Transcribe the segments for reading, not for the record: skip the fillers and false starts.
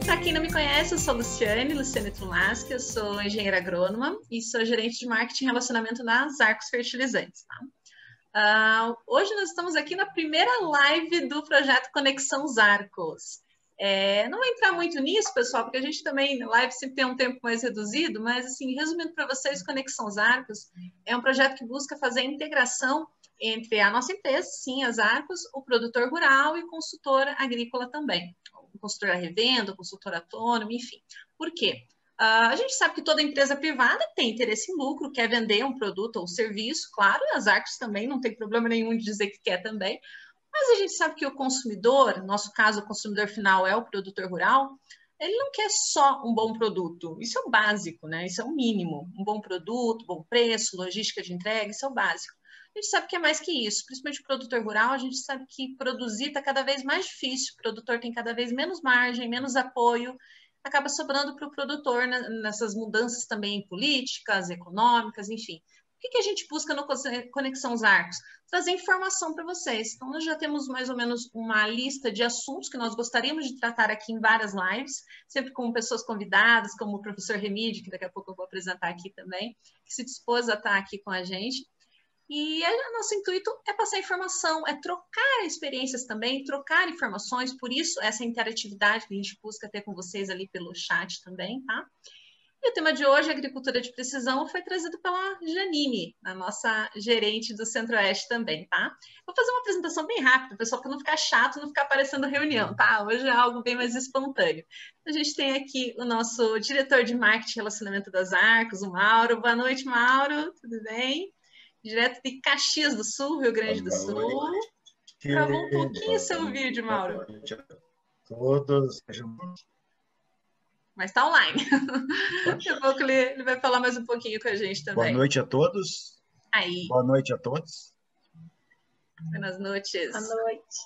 Para quem não me conhece, eu sou Luciane Trulaschi, eu sou engenheira agrônoma e sou gerente de marketing e relacionamento nas Arcos Fertilizantes. Tá? Hoje nós estamos aqui na primeira live do projeto Conexão Arcos. Não vou entrar muito nisso, pessoal, porque a gente também, na live, sempre tem um tempo mais reduzido, mas, assim, resumindo para vocês, Conexão Arcos é um projeto que busca fazer a integração entre a nossa empresa, sim, as Arcos, o produtor rural e consultor agrícola também. O consultor à revenda, o consultor autônomo, enfim. Por quê? A gente sabe que toda empresa privada tem interesse em lucro, quer vender um produto ou serviço, claro, e as Arcos também, não tem problema nenhum de dizer que quer também, mas a gente sabe que o consumidor, no nosso caso, o consumidor final é o produtor rural, ele não quer só um bom produto, isso é o básico, né? Isso é o mínimo, um bom produto, bom preço, logística de entrega, isso é o básico. A gente sabe que é mais que isso, principalmente o produtor rural, a gente sabe que produzir está cada vez mais difícil, o produtor tem cada vez menos margem, menos apoio, acaba sobrando para o produtor nessas mudanças também políticas, econômicas, enfim. O que a gente busca no Conexão Arcos? Trazer informação para vocês. Então, nós já temos mais ou menos uma lista de assuntos que nós gostaríamos de tratar aqui em várias lives, sempre com pessoas convidadas, como o professor Remídio, que daqui a pouco eu vou apresentar aqui também, que se dispôs a estar aqui com a gente. E nosso intuito é passar informação, é trocar experiências também, trocar informações, por isso essa interatividade que a gente busca ter com vocês ali pelo chat também, tá? E o tema de hoje, agricultura de precisão, foi trazido pela Janine, a nossa gerente do Centro-Oeste também, tá? Vou fazer uma apresentação bem rápida, pessoal, para não ficar chato, não ficar aparecendo reunião, tá? Hoje é algo bem mais espontâneo. A gente tem aqui o nosso diretor de marketing e relacionamento das Arcos, o Mauro. Boa noite, Mauro, tudo bem? Direto de Caxias do Sul, Rio Grande do Sul. Travou um pouquinho o seu vídeo, Mauro. Boa noite a todos. Mas está online. Daqui a pouco ele vai falar mais um pouquinho com a gente também. Boa noite a todos. Aí. Boa noite a todos. Buenas noites. Boa noite.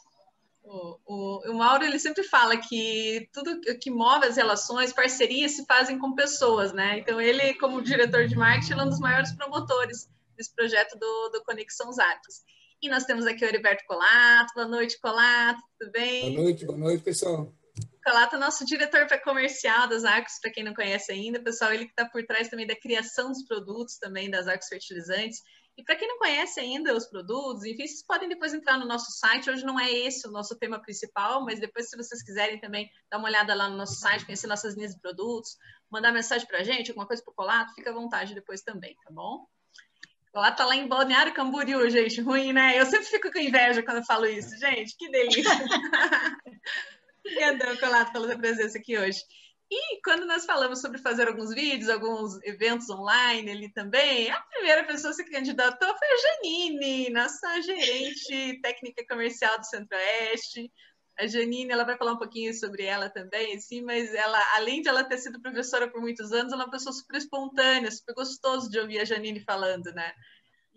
O Mauro, ele sempre fala que tudo que move as relações, parcerias, se fazem com pessoas, né? Então, ele, como diretor de marketing, é um dos maiores promotores desse projeto do Conexão Arcos. E nós temos aqui o Heriberto Colato. Boa noite, Colato, tudo bem? Boa noite, pessoal. Colato é nosso diretor comercial das Arcos, para quem não conhece ainda, pessoal, ele que está por trás também da criação dos produtos também das Arcos Fertilizantes. E para quem não conhece ainda os produtos, enfim, vocês podem depois entrar no nosso site. Hoje não é esse o nosso tema principal, mas depois, se vocês quiserem também dar uma olhada lá no nosso site, conhecer nossas linhas de produtos, mandar mensagem para a gente, alguma coisa para o Colato, fica à vontade depois também, tá bom? O Colato está lá em Balneário Camboriú, gente, ruim, né? Eu sempre fico com inveja quando eu falo isso, gente, que delícia. Obrigadão, Colato, pela sua presença aqui hoje. E quando nós falamos sobre fazer alguns vídeos, alguns eventos online ali também, a primeira pessoa que se candidatou foi a Janine, nossa gerente técnica comercial do Centro-Oeste. A Janine, ela vai falar um pouquinho sobre ela também, assim, mas ela, além de ela ter sido professora por muitos anos, ela é uma pessoa super espontânea, super gostoso de ouvir a Janine falando, né?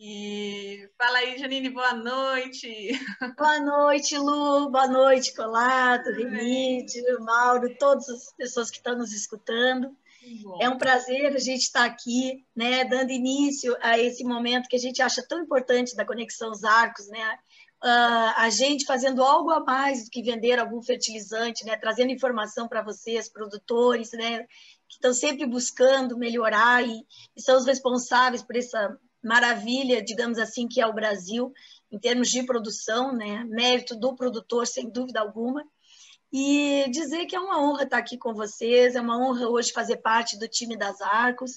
E fala aí, Janine, boa noite. Boa noite, Lu. Boa noite, Colato, Remídio, Mauro, todas as pessoas que estão nos escutando. É um prazer a gente estar aqui, né, dando início a esse momento que a gente acha tão importante da Conexão Arcos, né? A gente fazendo algo a mais do que vender algum fertilizante, né? Trazendo informação para vocês, produtores, né? Que estão sempre buscando melhorar e são os responsáveis por essa maravilha, digamos assim, que é o Brasil, em termos de produção, né? Mérito do produtor, sem dúvida alguma. E dizer que é uma honra estar aqui com vocês, é uma honra hoje fazer parte do time das Arcos,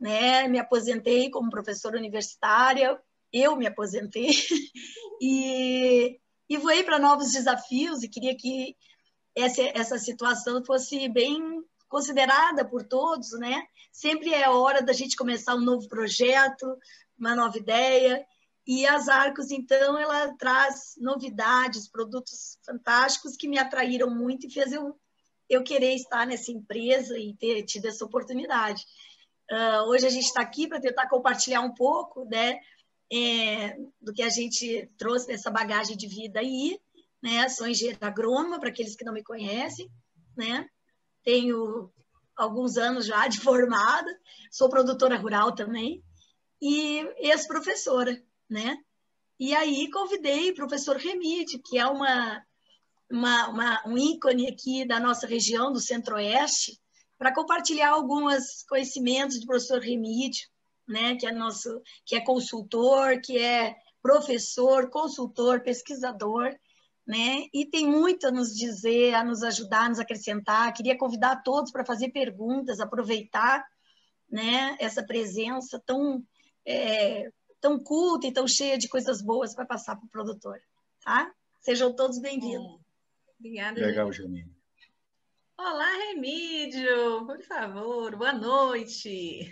né? Me aposentei como professora universitária, eu me aposentei, e voei para novos desafios, e queria que essa situação fosse bem considerada por todos, né? Sempre é hora da gente começar um novo projeto, uma nova ideia, e as Arcos, então, ela traz novidades, produtos fantásticos que me atraíram muito e fez eu querer estar nessa empresa e ter tido essa oportunidade. Hoje a gente está aqui para tentar compartilhar um pouco, né, do que a gente trouxe nessa bagagem de vida aí, né? Sou engenheira agrônoma, para aqueles que não me conhecem, né? Tenho alguns anos já de formada, sou produtora rural também e ex-professora, né? E aí convidei o professor Remídio, que é uma um ícone aqui da nossa região, do Centro-Oeste, para compartilhar alguns conhecimentos do professor Remídio, né, que é consultor, que é professor, consultor, pesquisador, né, e tem muito a nos dizer, a nos ajudar, a nos acrescentar. Queria convidar todos para fazer perguntas, aproveitar, né, essa presença tão culta e tão cheia de coisas boas para passar para o produtor, tá? Sejam todos bem-vindos. Obrigada, Legal, Janine. Janine. Olá, Remídio, por favor, boa noite.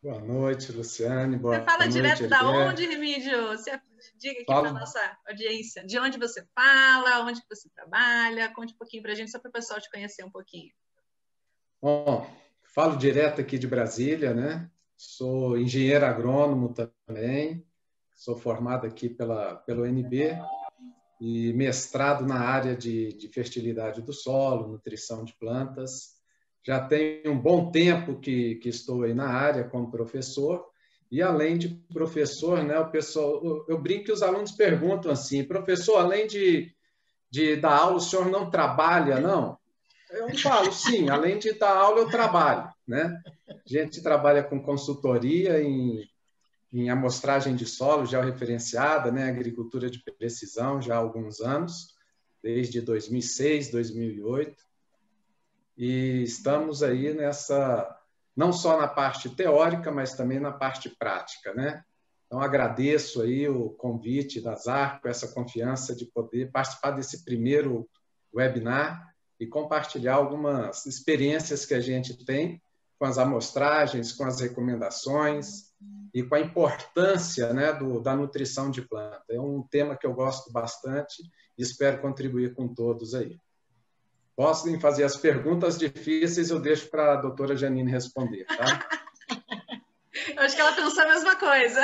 Boa noite, Luciane. Boa Você fala noite, direto da Heriberto. onde, Remídio? Você diga aqui para a nossa audiência. De onde você fala, onde você trabalha? Conte um pouquinho para a gente, só para o pessoal te conhecer um pouquinho. Bom, falo direto aqui de Brasília, né? Sou engenheiro agrônomo também, sou formado aqui pelo UNB e mestrado na área de fertilidade do solo, nutrição de plantas. Já tenho um bom tempo que estou aí na área como professor, e além de professor, né, eu brinco que os alunos perguntam assim: professor, além de dar aula, o senhor não trabalha, não? Eu falo, sim, além de dar aula, eu trabalho, né? A gente trabalha com consultoria em amostragem de solo georreferenciada, né? Agricultura de precisão já há alguns anos, desde 2006, 2008. E estamos aí não só na parte teórica, mas também na parte prática, né? Então, agradeço aí o convite da Zarco, essa confiança de poder participar desse primeiro webinar e compartilhar algumas experiências que a gente tem com as amostragens, com as recomendações e com a importância, né, da nutrição de planta. É um tema que eu gosto bastante e espero contribuir com todos aí. Podem fazer as perguntas difíceis, eu deixo para a doutora Janine responder, tá? Eu acho que ela pensou a mesma coisa.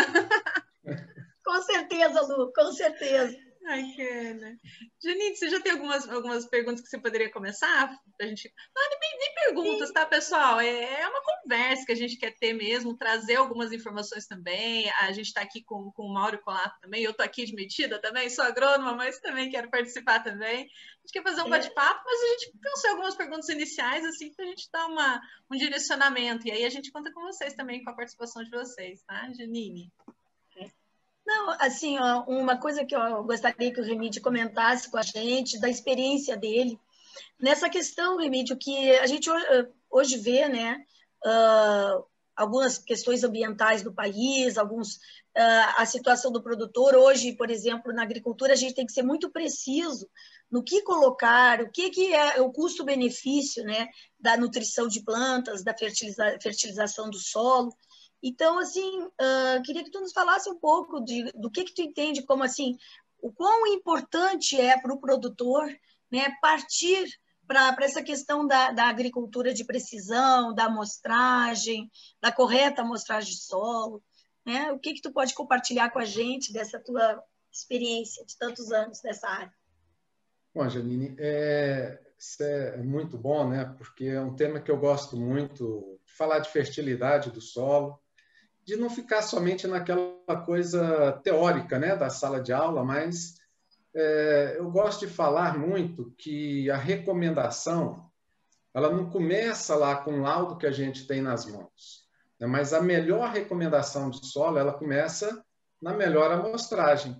Com certeza, Lu, com certeza. Ai, que né? Janine, você já tem algumas perguntas que você poderia começar? A gente... Não, nem perguntas, tá, pessoal? É uma conversa que a gente quer ter mesmo, trazer algumas informações também. A gente está aqui com o Mauro Colato também, eu estou aqui de metida também, sou agrônoma, mas também quero participar também. A gente quer fazer um bate-papo, mas a gente pensou em algumas perguntas iniciais, assim, para a gente dar um direcionamento. E aí a gente conta com vocês também, com a participação de vocês, tá, Janine? Não, assim, ó, uma coisa que eu gostaria que o Remídio comentasse com a gente, da experiência dele, nessa questão, Remídio, que a gente hoje vê, né, algumas questões ambientais do país, a situação do produtor. Hoje, por exemplo, na agricultura, a gente tem que ser muito preciso no que colocar, o que é o custo-benefício, né, da nutrição de plantas, da fertilização do solo. Então, assim, queria que tu nos falasse um pouco do que tu entende como, assim, o quão importante é para o produtor, né, partir para essa questão da agricultura de precisão, da amostragem, da correta amostragem de solo, né? O que tu pode compartilhar com a gente dessa tua experiência de tantos anos nessa área? Bom, Janine, isso é muito bom, né? Porque é um tema que eu gosto muito, de falar de fertilidade do solo, de não ficar somente naquela coisa teórica, né, da sala de aula, mas eu gosto de falar muito que a recomendação, ela não começa lá com o laudo que a gente tem nas mãos, né, mas a melhor recomendação de solo, ela começa na melhor amostragem.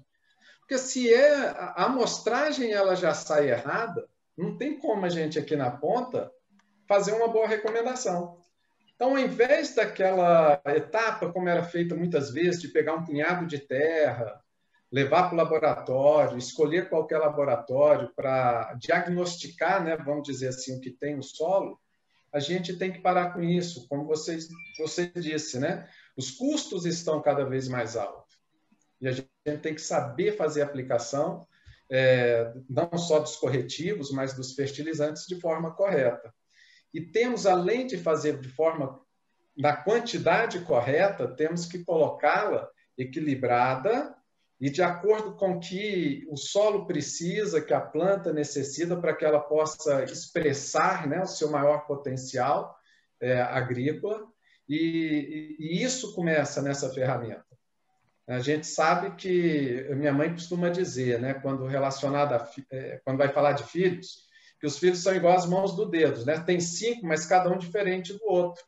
Porque se a amostragem ela já sai errada, não tem como a gente aqui na ponta fazer uma boa recomendação. Então, ao invés daquela etapa, como era feita muitas vezes, de pegar um punhado de terra, levar para o laboratório, escolher qualquer laboratório para diagnosticar, né, vamos dizer assim, o que tem no solo, a gente tem que parar com isso. Como você disse, né? Os custos estão cada vez mais altos. E a gente tem que saber fazer a aplicação, não só dos corretivos, mas dos fertilizantes de forma correta. E temos, além de fazer de forma, na quantidade correta, temos que colocá-la equilibrada e de acordo com o que o solo precisa, que a planta necessita para que ela possa expressar, né, o seu maior potencial agrícola. E isso começa nessa ferramenta. A gente sabe que minha mãe costuma dizer, né, quando quando vai falar de filhos, que os filhos são igual as mãos do dedo, né? Tem 5, mas cada um diferente do outro.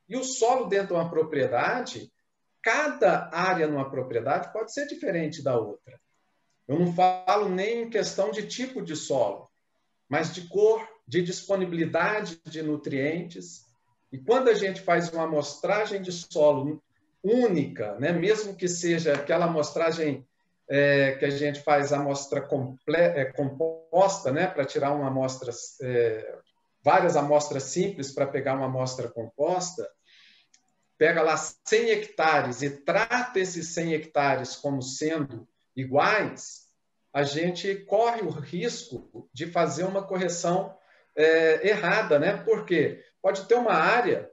E o solo dentro de uma propriedade, cada área numa propriedade pode ser diferente da outra. Eu não falo nem em questão de tipo de solo, mas de cor, de disponibilidade de nutrientes. E quando a gente faz uma amostragem de solo única, né? Mesmo que seja aquela amostragem que a gente faz a amostra composta, né? Para tirar uma amostra, várias amostras simples para pegar uma amostra composta, pega lá 100 hectares e trata esses 100 hectares como sendo iguais, a gente corre o risco de fazer uma correção errada, né? Porque pode ter uma área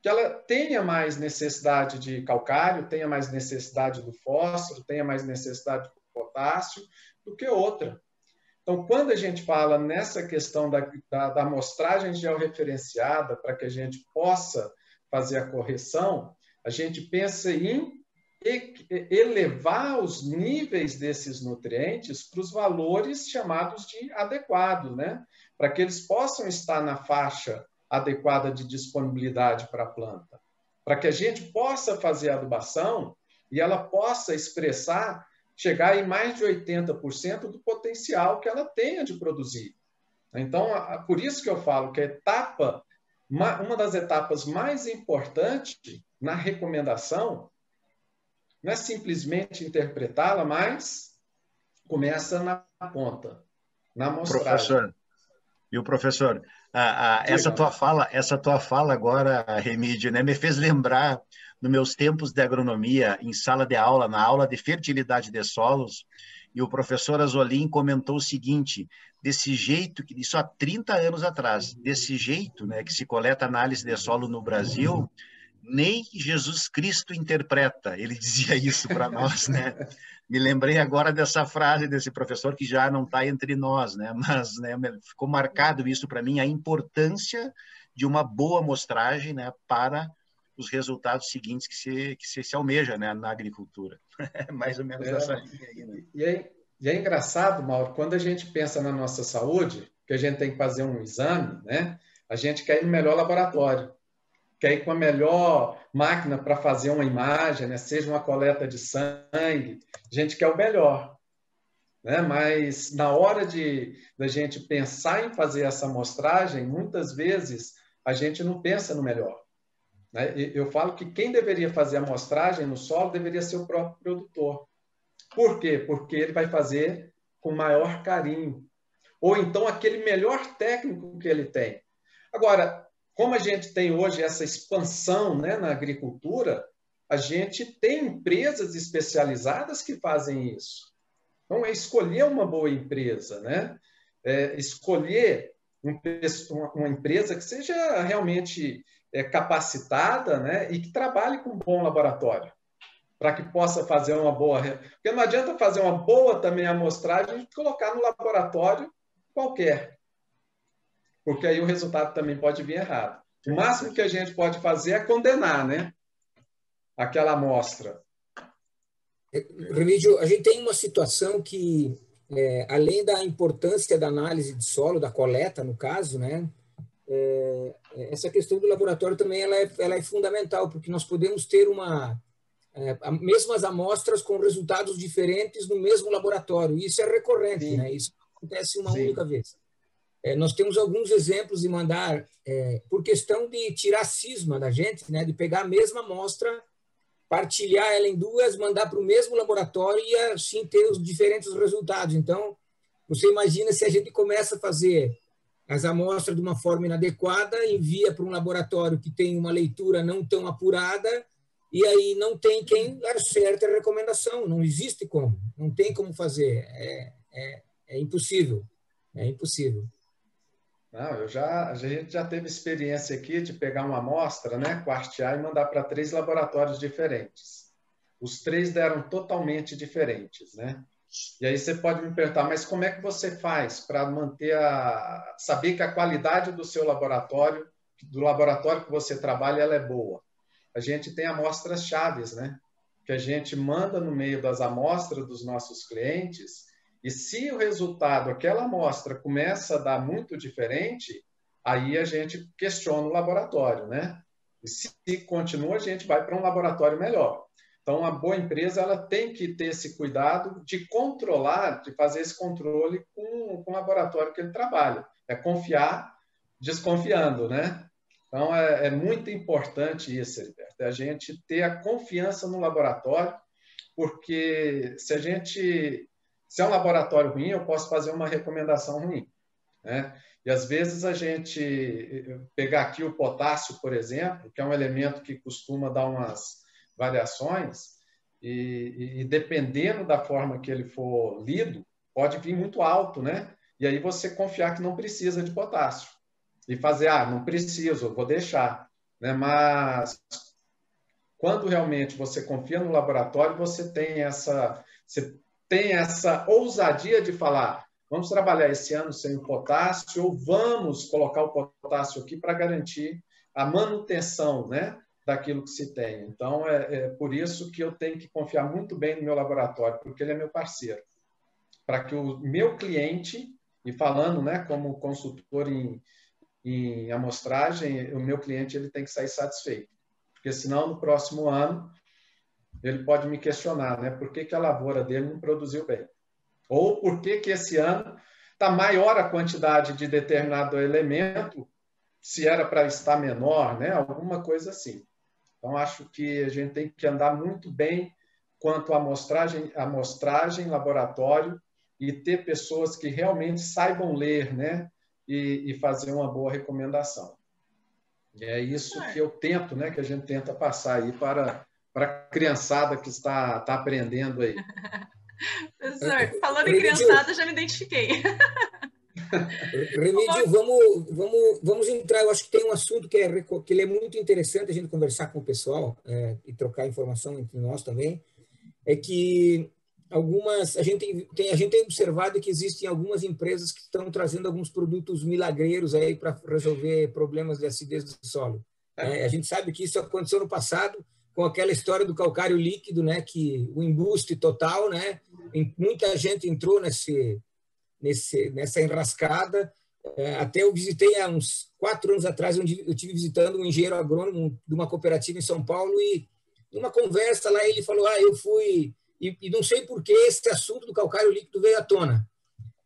que ela tenha mais necessidade de calcário, tenha mais necessidade do fósforo, tenha mais necessidade do potássio do que outra. Então, quando a gente fala nessa questão da amostragem georreferenciada para que a gente possa fazer a correção, a gente pensa em elevar os níveis desses nutrientes para os valores chamados de adequados, né? Para que eles possam estar na faixa adequada de disponibilidade para a planta, para que a gente possa fazer a adubação e ela possa expressar, chegar em mais de 80% do potencial que ela tenha de produzir. Então, por isso que eu falo que uma das etapas mais importantes na recomendação não é simplesmente interpretá-la, mas começa na ponta, na amostragem. Professor, e o professor, essa tua fala agora, Remídio, né, me fez lembrar dos meus tempos de agronomia em sala de aula, na aula de fertilidade de solos, e o professor Azolim comentou o seguinte: desse jeito, isso há 30 anos atrás, desse jeito, né, que se coleta análise de solo no Brasil, nem Jesus Cristo interpreta. Ele dizia isso para nós, né? Me lembrei agora dessa frase desse professor que já não está entre nós, né? Mas, né, ficou marcado isso para mim, a importância de uma boa amostragem, né, para os resultados seguintes que se almeja, né, na agricultura. Mais ou menos essa linha aí, né? E é engraçado, Mauro, quando a gente pensa na nossa saúde, que a gente tem que fazer um exame, né? A gente quer ir no melhor laboratório, quer ir com a melhor máquina para fazer uma imagem, né? Seja uma coleta de sangue, a gente quer o melhor, né? Mas na hora da gente pensar em fazer essa amostragem, muitas vezes a gente não pensa no melhor, né? Eu falo que quem deveria fazer a amostragem no solo deveria ser o próprio produtor. Por quê? Porque ele vai fazer com maior carinho, ou então aquele melhor técnico que ele tem. Agora, como a gente tem hoje essa expansão, né, na agricultura, a gente tem empresas especializadas que fazem isso. Então, é escolher uma boa empresa, né? Escolher uma empresa que seja realmente capacitada, né, e que trabalhe com um bom laboratório, para que possa fazer uma boa... Porque não adianta fazer uma boa também amostragem e colocar no laboratório qualquer, porque aí o resultado também pode vir errado. O máximo que a gente pode fazer é condenar, né, aquela amostra. Remídio, a gente tem uma situação que, além da importância da análise de solo, da coleta, no caso, né, essa questão do laboratório também ela é fundamental, porque nós podemos ter mesmas amostras com resultados diferentes no mesmo laboratório. Isso é recorrente, né? Isso acontece uma única vez. Nós temos alguns exemplos de mandar, por questão de tirar cisma da gente, né? De pegar a mesma amostra, partilhar ela em duas, mandar para o mesmo laboratório e assim ter os diferentes resultados. Então, você imagina se a gente começa a fazer as amostras de uma forma inadequada, envia para um laboratório que tem uma leitura não tão apurada, e aí não tem quem acerte a recomendação, não existe como, não tem como fazer, é impossível, é impossível. Não, a gente já teve experiência aqui de pegar uma amostra, né, quartear e mandar para 3 laboratórios diferentes. Os 3 deram totalmente diferentes, né? E aí você pode me perguntar, mas como é que você faz para saber que a qualidade do seu laboratório, do laboratório que você trabalha, ela é boa? A gente tem amostras chaves, né? que a gente manda no meio das amostras dos nossos clientes, e se o resultado, aquela amostra, começa a dar muito diferente, aí a gente questiona o laboratório, né? E se continua, a gente vai para um laboratório melhor. Então, uma boa empresa ela tem que ter esse cuidado de controlar, de fazer esse controle com o laboratório que ele trabalha. É confiar desconfiando, né? Então, é muito importante isso, Heriberto, a gente ter a confiança no laboratório, porque se é um laboratório ruim, eu posso fazer uma recomendação ruim, né? E, às vezes, a gente pegar aqui o potássio, por exemplo, que é um elemento que costuma dar umas variações, e dependendo da forma que ele for lido, pode vir muito alto, né? E aí você confiar que não precisa de potássio. E fazer, não preciso, vou deixar, né? Mas quando realmente você confia no laboratório, você tem essa ousadia de falar, vamos trabalhar esse ano sem o potássio, ou vamos colocar o potássio aqui para garantir a manutenção, né, daquilo que se tem. Então, é por isso que eu tenho que confiar muito bem no meu laboratório, porque ele é meu parceiro. Para que o meu cliente, e falando, né, como consultor em amostragem, o meu cliente ele tem que sair satisfeito. Porque senão, no próximo ano, ele pode me questionar, né? Por que a lavoura dele não produziu bem? Ou por que esse ano está maior a quantidade de determinado elemento, se era para estar menor, né? Alguma coisa assim. Então, acho que a gente tem que andar muito bem quanto à amostragem, laboratório, e ter pessoas que realmente saibam ler, né? E fazer uma boa recomendação. E é isso que eu tento, né? Que a gente tenta passar aí para a criançada que está aprendendo aí. Professor, falando em criançada, já me identifiquei. Remídio, vamos entrar. Eu acho que tem um assunto que ele é muito interessante a gente conversar com o pessoal e trocar informação entre nós também. É que a gente tem observado que existem algumas empresas que estão trazendo alguns produtos milagreiros aí para resolver problemas de acidez do solo. A gente sabe que isso aconteceu no passado com aquela história do calcário líquido, né? Que o embuste total, né? Muita gente entrou nessa enrascada. Até eu visitei há uns 4 anos atrás, onde eu estive visitando um engenheiro agrônomo de uma cooperativa em São Paulo, e numa conversa lá ele falou, eu fui, e não sei por que esse assunto do calcário líquido veio à tona.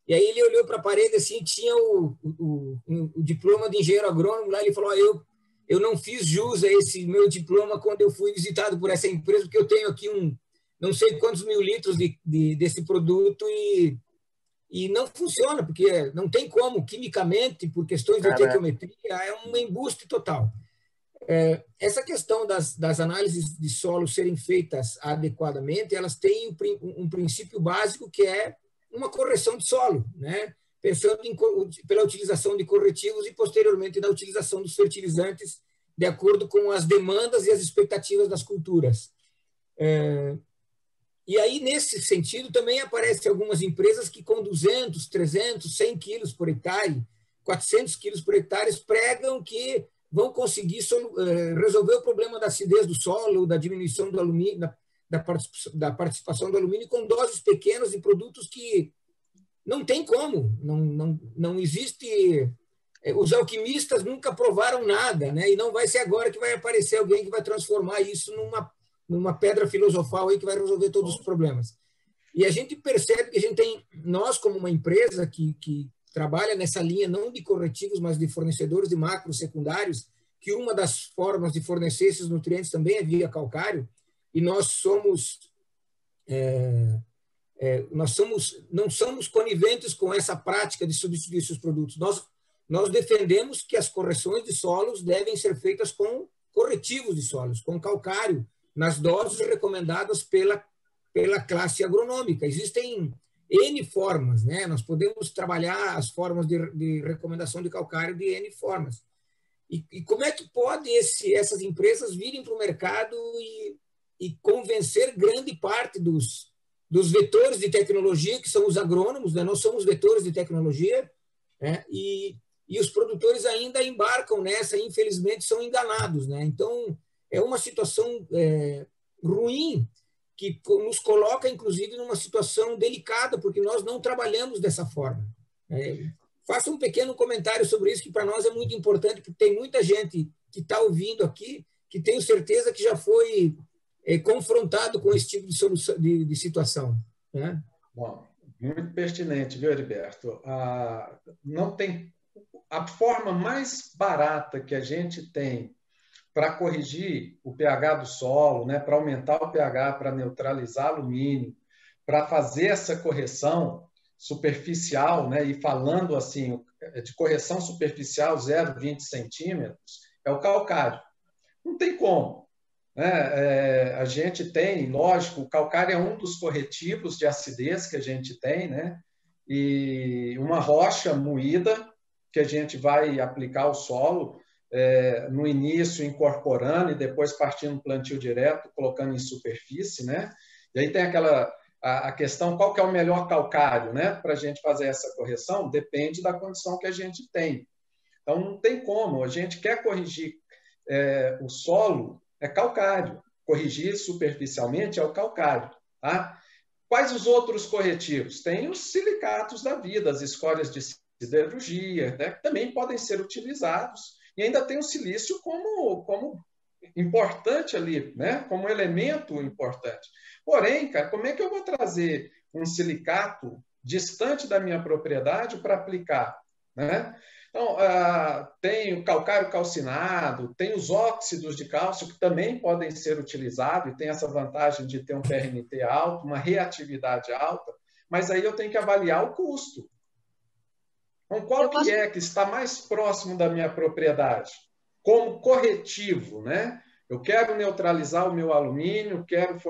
E aí ele olhou para a parede assim, tinha o diploma de engenheiro agrônomo lá, ele falou, eu não fiz jus a esse meu diploma quando eu fui visitado por essa empresa, porque eu tenho aqui não sei quantos mil litros desse produto e não funciona, porque não tem como, quimicamente, por questões de estequiometria, é um embuste total. Essa questão das análises de solo serem feitas adequadamente, elas têm um princípio básico que é uma correção de solo, né? Pensando pela utilização de corretivos e, posteriormente, na utilização dos fertilizantes de acordo com as demandas e as expectativas das culturas. E aí, nesse sentido, também aparecem algumas empresas que com 200, 300, 100 quilos por hectare, 400 quilos por hectare, pregam que vão conseguir resolver o problema da acidez do solo, da diminuição do alumínio, da participação do alumínio com doses pequenas de produtos que não tem como, não existe. Os alquimistas nunca provaram nada, né? E não vai ser agora que vai aparecer alguém que vai transformar isso numa pedra filosofal aí que vai resolver todos os problemas. E a gente percebe que a gente tem, nós como uma empresa que trabalha nessa linha não de corretivos, mas de fornecedores de macros secundários, que uma das formas de fornecer esses nutrientes também é via calcário, e nós não somos coniventes com essa prática de substituir esses produtos. Nós defendemos que as correções de solos devem ser feitas com corretivos de solos, com calcário, nas doses recomendadas pela classe agronômica. Existem N formas, né? Nós podemos trabalhar as formas de recomendação de calcário de N formas. E como é que pode essas empresas virem para o mercado e convencer grande parte dos vetores de tecnologia, que são os agrônomos, né? Nós somos vetores de tecnologia, né? E os produtores ainda embarcam nessa e, infelizmente, são enganados, né? Então, é uma situação ruim que nos coloca, inclusive, numa situação delicada, porque nós não trabalhamos dessa forma. Faça um pequeno comentário sobre isso, que para nós é muito importante, porque tem muita gente que está ouvindo aqui, que tenho certeza que já foi confrontado com esse tipo de situação. Né? Bom, muito pertinente, viu, Heriberto? Não tem a forma mais barata que a gente tem para corrigir o pH do solo, né, para aumentar o pH, para neutralizar alumínio, para fazer essa correção superficial, né, e falando assim, de correção superficial 0,20 centímetros, é o calcário. Não tem como. Né? A gente tem, lógico, o calcário é um dos corretivos de acidez que a gente tem, né? E uma rocha moída que a gente vai aplicar ao solo, no início incorporando e depois partindo plantio direto, colocando em superfície, né? E aí tem a questão, qual que é o melhor calcário, né? Para a gente fazer essa correção, depende da condição que a gente tem. Então, não tem como, a gente quer corrigir o solo, é calcário. Corrigir superficialmente é o calcário. Tá? Quais os outros corretivos? Tem os silicatos da vida, as escórias de siderurgia, né? Que também podem ser utilizados. E ainda tem o silício como importante ali, né? Como elemento importante. Porém, cara, como é que eu vou trazer um silicato distante da minha propriedade para aplicar? Né? Então, tem o calcário calcinado, tem os óxidos de cálcio que também podem ser utilizados e tem essa vantagem de ter um PRNT alto, uma reatividade alta, mas aí eu tenho que avaliar o custo. Então, qual que é que está mais próximo da minha propriedade? Como corretivo, né? Eu quero neutralizar o meu alumínio, quero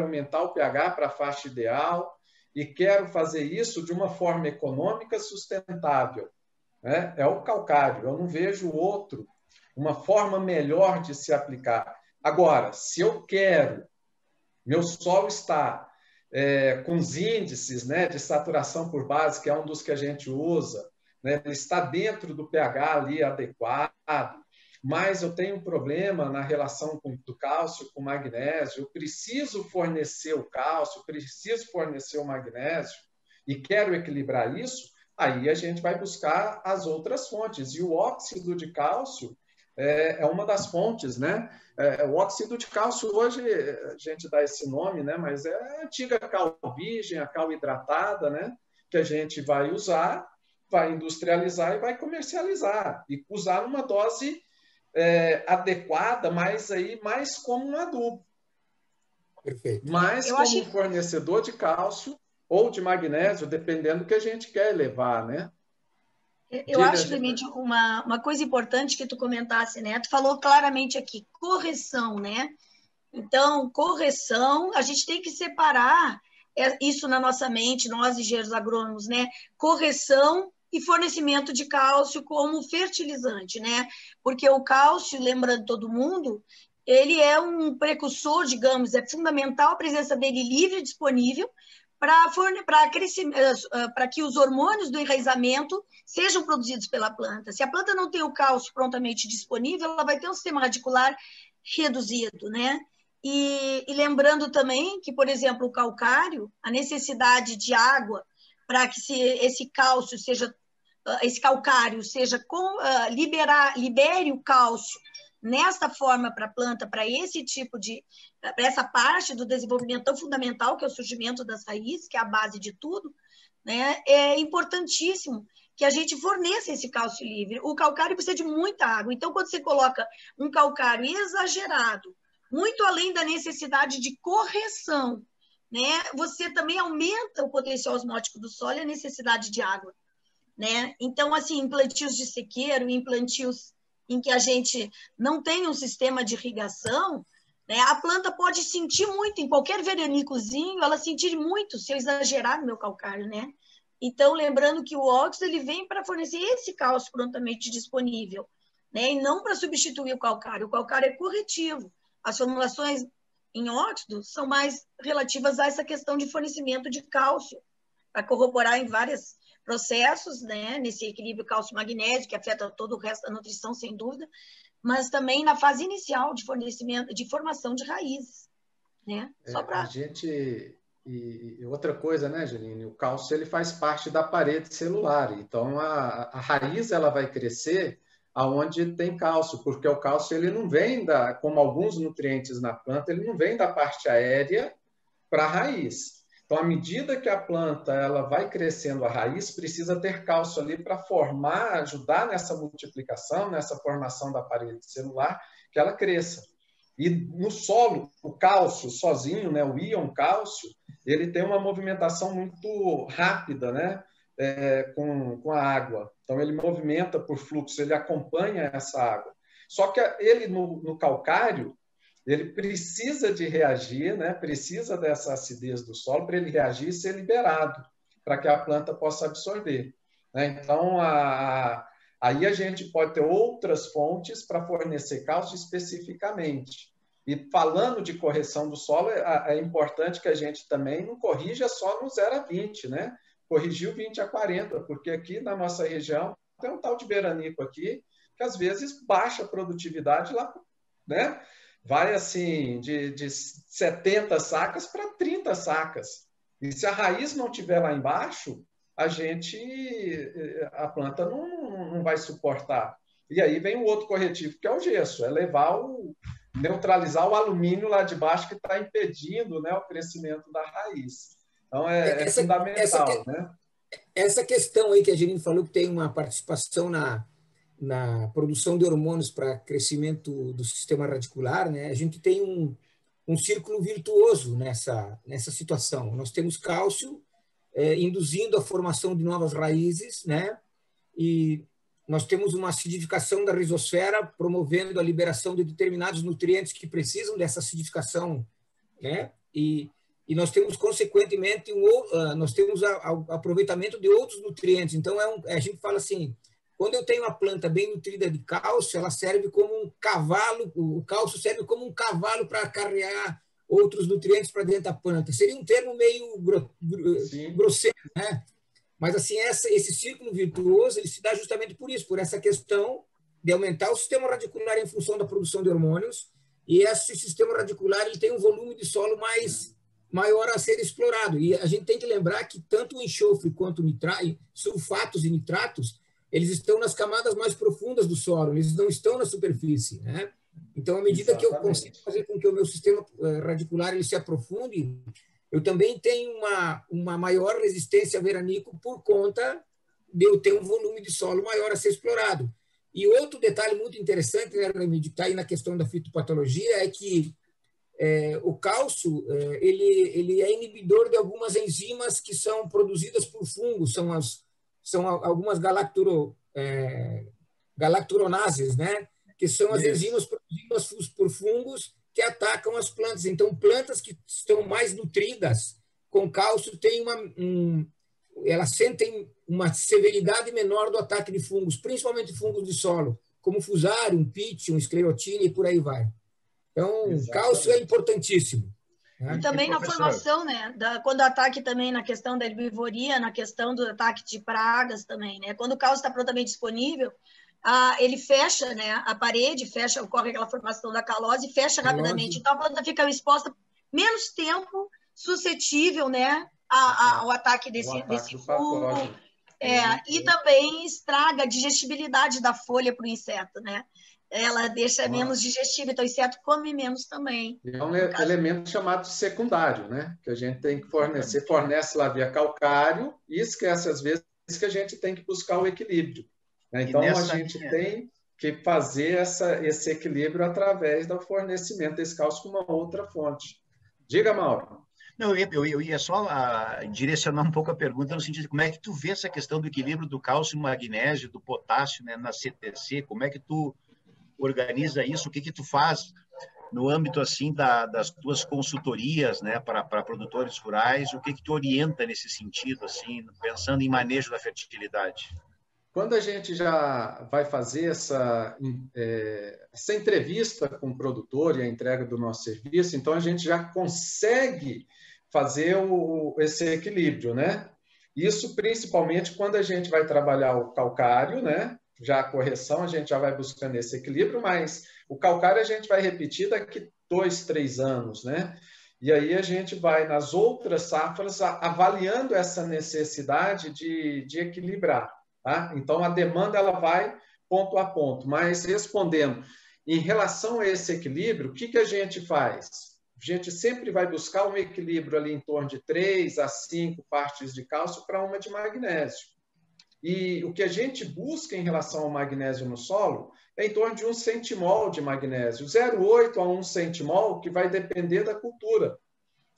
aumentar o pH para a faixa ideal e quero fazer isso de uma forma econômica sustentável. Né? É o calcário, eu não vejo uma forma melhor de se aplicar. Agora, se eu quero, meu solo está com os índices, né, de saturação por base, que é um dos que a gente usa, né, ele está dentro do pH ali adequado, mas eu tenho um problema na relação do cálcio com o magnésio, eu preciso fornecer o cálcio, preciso fornecer o magnésio e quero equilibrar isso, aí a gente vai buscar as outras fontes. E o óxido de cálcio é uma das fontes, né? O óxido de cálcio, hoje, a gente dá esse nome, né? Mas é a antiga cal virgem, a cal hidratada, né? Que a gente vai usar, vai industrializar e vai comercializar. E usar numa dose adequada, mas aí mais como um adubo. Perfeito. Mais como um fornecedor de cálcio ou de magnésio, dependendo do que a gente quer levar, né? Eu acho, Clemente, uma coisa importante que tu comentasse, né? Tu falou claramente aqui, correção, né? Então, correção, a gente tem que separar isso na nossa mente, nós engenheiros agrônomos, né? Correção e fornecimento de cálcio como fertilizante, né? Porque o cálcio, lembrando todo mundo, ele é um precursor, digamos, é fundamental a presença dele livre e disponível para que os hormônios do enraizamento sejam produzidos pela planta. Se a planta não tem o cálcio prontamente disponível, ela vai ter um sistema radicular reduzido, né? E lembrando também que, por exemplo, o calcário, a necessidade de água para que esse calcário libere o cálcio nesta forma para a planta, para essa parte do desenvolvimento tão fundamental, que é o surgimento das raízes, que é a base de tudo, né? É importantíssimo que a gente forneça esse cálcio livre. O calcário precisa de muita água, então quando você coloca um calcário exagerado, muito além da necessidade de correção, né? Você também aumenta o potencial osmótico do solo e a necessidade de água, né? Então, assim, em plantios de sequeiro, em plantios em que a gente não tem um sistema de irrigação, né, a planta pode sentir muito, em qualquer veranicozinho, ela sentir muito se eu exagerar no meu calcário, né? Então, lembrando que o óxido ele vem para fornecer esse cálcio prontamente disponível, né? E não para substituir o calcário. O calcário é corretivo. As formulações em óxido são mais relativas a essa questão de fornecimento de cálcio, para corroborar em vários processos, né? Nesse equilíbrio cálcio-magnésio, que afeta todo o resto da nutrição, sem dúvida, mas também na fase inicial de fornecimento, de formação de raízes. né? Só para... E outra coisa, né, Janine? O cálcio ele faz parte da parede celular. Então, a raiz ela vai crescer aonde tem cálcio, porque o cálcio ele não vem como alguns nutrientes na planta, ele não vem da parte aérea para a raiz. Então, à medida que a planta ela vai crescendo, a raiz precisa ter cálcio ali para formar, ajudar nessa multiplicação, nessa formação da parede celular, que ela cresça. E no solo, o cálcio sozinho, né, o íon cálcio, ele tem uma movimentação muito rápida, né, com a água. Então, ele movimenta por fluxo, ele acompanha essa água. Só que ele, no calcário, ele precisa de reagir, né, precisa dessa acidez do solo para ele reagir e ser liberado, para que a planta possa absorver, né? Então, aí a gente pode ter outras fontes para fornecer cálcio especificamente. E falando de correção do solo, é importante que a gente também não corrija só no 0 a 20, né? Corrigiu 20 a 40, porque aqui na nossa região tem um tal de veranico aqui, que às vezes baixa a produtividade lá, né? Vai assim de 70 sacas para 30 sacas. E se a raiz não estiver lá embaixo, a planta não vai suportar. E aí vem o outro corretivo, que é o gesso, é neutralizar o alumínio lá de baixo que está impedindo, né, o crescimento da raiz. Então, é fundamental. Né? Essa questão aí que a Janine falou, que tem uma participação na produção de hormônios para crescimento do sistema radicular, né, a gente tem um círculo virtuoso nessa situação. Nós temos cálcio induzindo a formação de novas raízes, né, e nós temos uma acidificação da rizosfera, promovendo a liberação de determinados nutrientes que precisam dessa acidificação, né? E nós temos, consequentemente, nós temos o aproveitamento de outros nutrientes. Então, a gente fala assim, quando eu tenho uma planta bem nutrida de cálcio, ela serve como um cavalo, o cálcio serve como um cavalo para carregar outros nutrientes para dentro da planta. Seria um termo meio grosseiro, né? Mas, assim, esse círculo virtuoso ele se dá justamente por isso, por essa questão de aumentar o sistema radicular em função da produção de hormônios, e esse sistema radicular ele tem um volume de solo maior a ser explorado. E a gente tem que lembrar que tanto o enxofre quanto o sulfatos e nitratos, eles estão nas camadas mais profundas do solo, eles não estão na superfície, né? Então, à medida que eu consigo fazer com que o meu sistema radicular ele se aprofunde, eu também tenho uma maior resistência a veranico por conta de eu ter um volume de solo maior a ser explorado. E outro detalhe muito interessante, né, que está aí na questão da fitopatologia, é que o cálcio ele é inibidor de algumas enzimas que são produzidas por fungos, são algumas galacturonases, né, que são as enzimas produzidas por fungos que atacam as plantas. Então, plantas que estão mais nutridas com cálcio elas sentem uma severidade menor do ataque de fungos, principalmente fungos de solo, como Fusarium, Pythium, Sclerotinia e por aí vai. Então, o cálcio é importantíssimo. E também na formação, né? Quando ataque também na questão da herbivoria, na questão do ataque de pragas também, né? Quando o cálcio está prontamente disponível, ele fecha, né, a parede, ocorre aquela formação da calose e fecha rapidamente. Então, a planta fica exposta menos tempo suscetível, né, ao ataque desse fungo. E também estraga a digestibilidade da folha para o inseto, né? Ela deixa menos digestível, então o inseto come menos também. É um elemento chamado secundário, né? Que a gente tem que fornece lá via calcário e esquece, às vezes, que a gente tem que buscar o equilíbrio. Então, a gente tem que fazer esse equilíbrio através do fornecimento desse cálcio com uma outra fonte. Diga, Mauro. Não, eu ia só direcionar um pouco a pergunta no sentido de como é que tu vê essa questão do equilíbrio do cálcio, magnésio, do potássio, né, na CTC, como é que tu organiza isso, o que tu faz no âmbito assim das tuas consultorias, né, para produtores rurais, o que tu orienta nesse sentido, assim, pensando em manejo da fertilidade? Quando a gente já vai fazer essa entrevista com o produtor e a entrega do nosso serviço, então a gente já consegue fazer esse equilíbrio, né? Isso principalmente quando a gente vai trabalhar o calcário, né? Já a correção a gente já vai buscando esse equilíbrio, mas o calcário a gente vai repetir daqui 2, 3 anos, né? E aí a gente vai nas outras safras avaliando essa necessidade de equilibrar. Tá? Então, a demanda ela vai ponto a ponto. Mas, respondendo, em relação a esse equilíbrio, o que a gente faz? A gente sempre vai buscar um equilíbrio ali em torno de 3 a 5 partes de cálcio para uma de magnésio. E o que a gente busca em relação ao magnésio no solo é em torno de 1 centimol de magnésio, 0,8 a 1 centimol, que vai depender da cultura.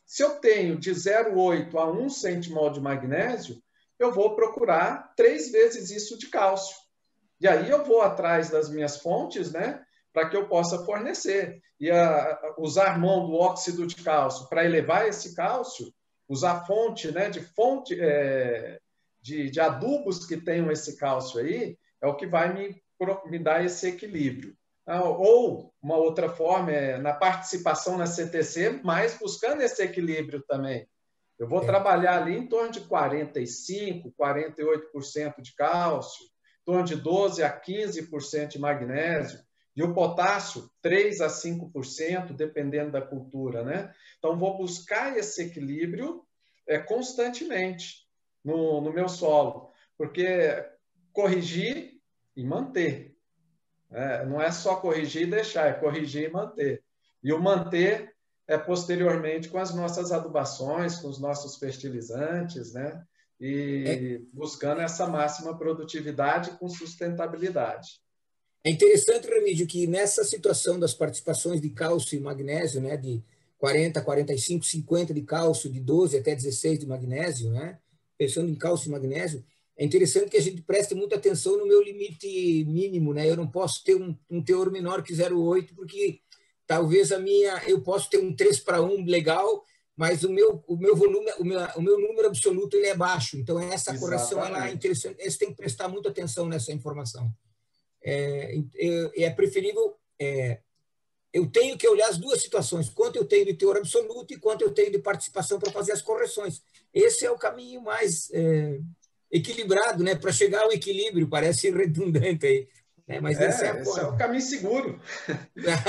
Se eu tenho de 0,8 a 1 centimol de magnésio, eu vou procurar 3 vezes isso de cálcio. E aí eu vou atrás das minhas fontes, né, para que eu possa fornecer. E usar mão do óxido de cálcio para elevar esse cálcio, usar fonte, né, de adubos que tenham esse cálcio aí, é o que vai me dar esse equilíbrio. Ou, uma outra forma, é na participação na CTC, mas buscando esse equilíbrio também. Eu vou trabalhar ali em torno de 45%, 48% de cálcio, em torno de 12% a 15% de magnésio, e o potássio, 3% a 5%, dependendo da cultura, né? Então, vou buscar esse equilíbrio constantemente no meu solo, porque corrigir e manter. Não é só corrigir e deixar, é corrigir e manter. E o manter é posteriormente com as nossas adubações, com os nossos fertilizantes, né? E buscando essa máxima produtividade com sustentabilidade. É interessante, Remídio, que nessa situação das participações de cálcio e magnésio, né, de 40, 45, 50 de cálcio, de 12 até 16 de magnésio, né, pensando em cálcio e magnésio, é interessante que a gente preste muita atenção no meu limite mínimo, né? Eu não posso ter um teor menor que 0,8, porque talvez eu posso ter um 3:1 legal, mas o meu volume, o meu número absoluto ele é baixo. Então, essa correção ela é interessante. Você tem que prestar muita atenção nessa informação. É preferível... eu tenho que olhar as duas situações, quanto eu tenho de teor absoluto e quanto eu tenho de participação para fazer as correções. Esse é o caminho mais equilibrado, né? Para chegar ao equilíbrio, parece redundante aí. Né? Mas esse é o caminho seguro.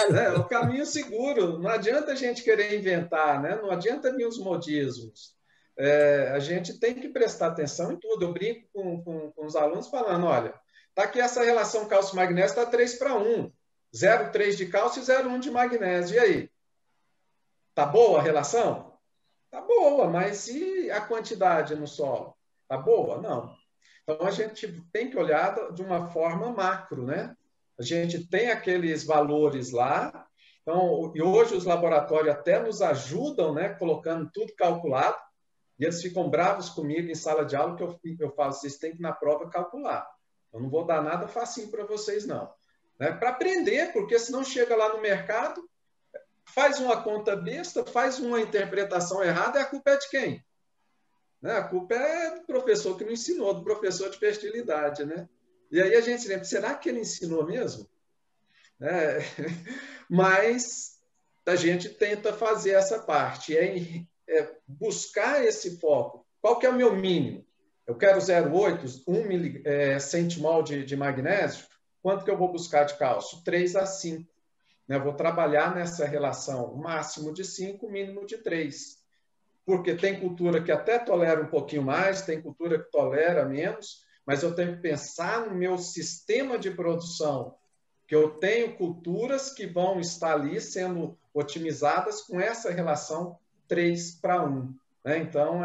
É o caminho seguro. Não adianta a gente querer inventar, né? Não adianta vir os modismos. A gente tem que prestar atenção em tudo. Eu brinco com os alunos falando, olha, tá aqui essa relação cálcio-magnésio, está 3:1. 0,3 de cálcio e 0,1 de magnésio. E aí? Tá boa a relação? Tá boa, mas e a quantidade no solo? Tá boa? Não. Então, a gente tem que olhar de uma forma macro, né? A gente tem aqueles valores lá, então, e hoje os laboratórios até nos ajudam, né? Colocando tudo calculado, e eles ficam bravos comigo em sala de aula, que eu falo, vocês têm que na prova calcular. Eu não vou dar nada facinho para vocês, não. Né? Para aprender, porque senão chega lá no mercado, faz uma conta besta, faz uma interpretação errada, e a culpa é de quem? Né? A culpa é do professor que não ensinou, do professor de fertilidade. Né? E aí a gente lembra, será que ele ensinou mesmo? Mas a gente tenta fazer essa parte, buscar esse foco. Qual que é o meu mínimo? Eu quero 0,8, 1 centimol de magnésio. Quanto que eu vou buscar de cálcio? 3 a 5. Né? Vou trabalhar nessa relação, máximo de 5, mínimo de 3. Porque tem cultura que até tolera um pouquinho mais, tem cultura que tolera menos, mas eu tenho que pensar no meu sistema de produção, que eu tenho culturas que vão estar ali sendo otimizadas com essa relação 3:1. Né? Então,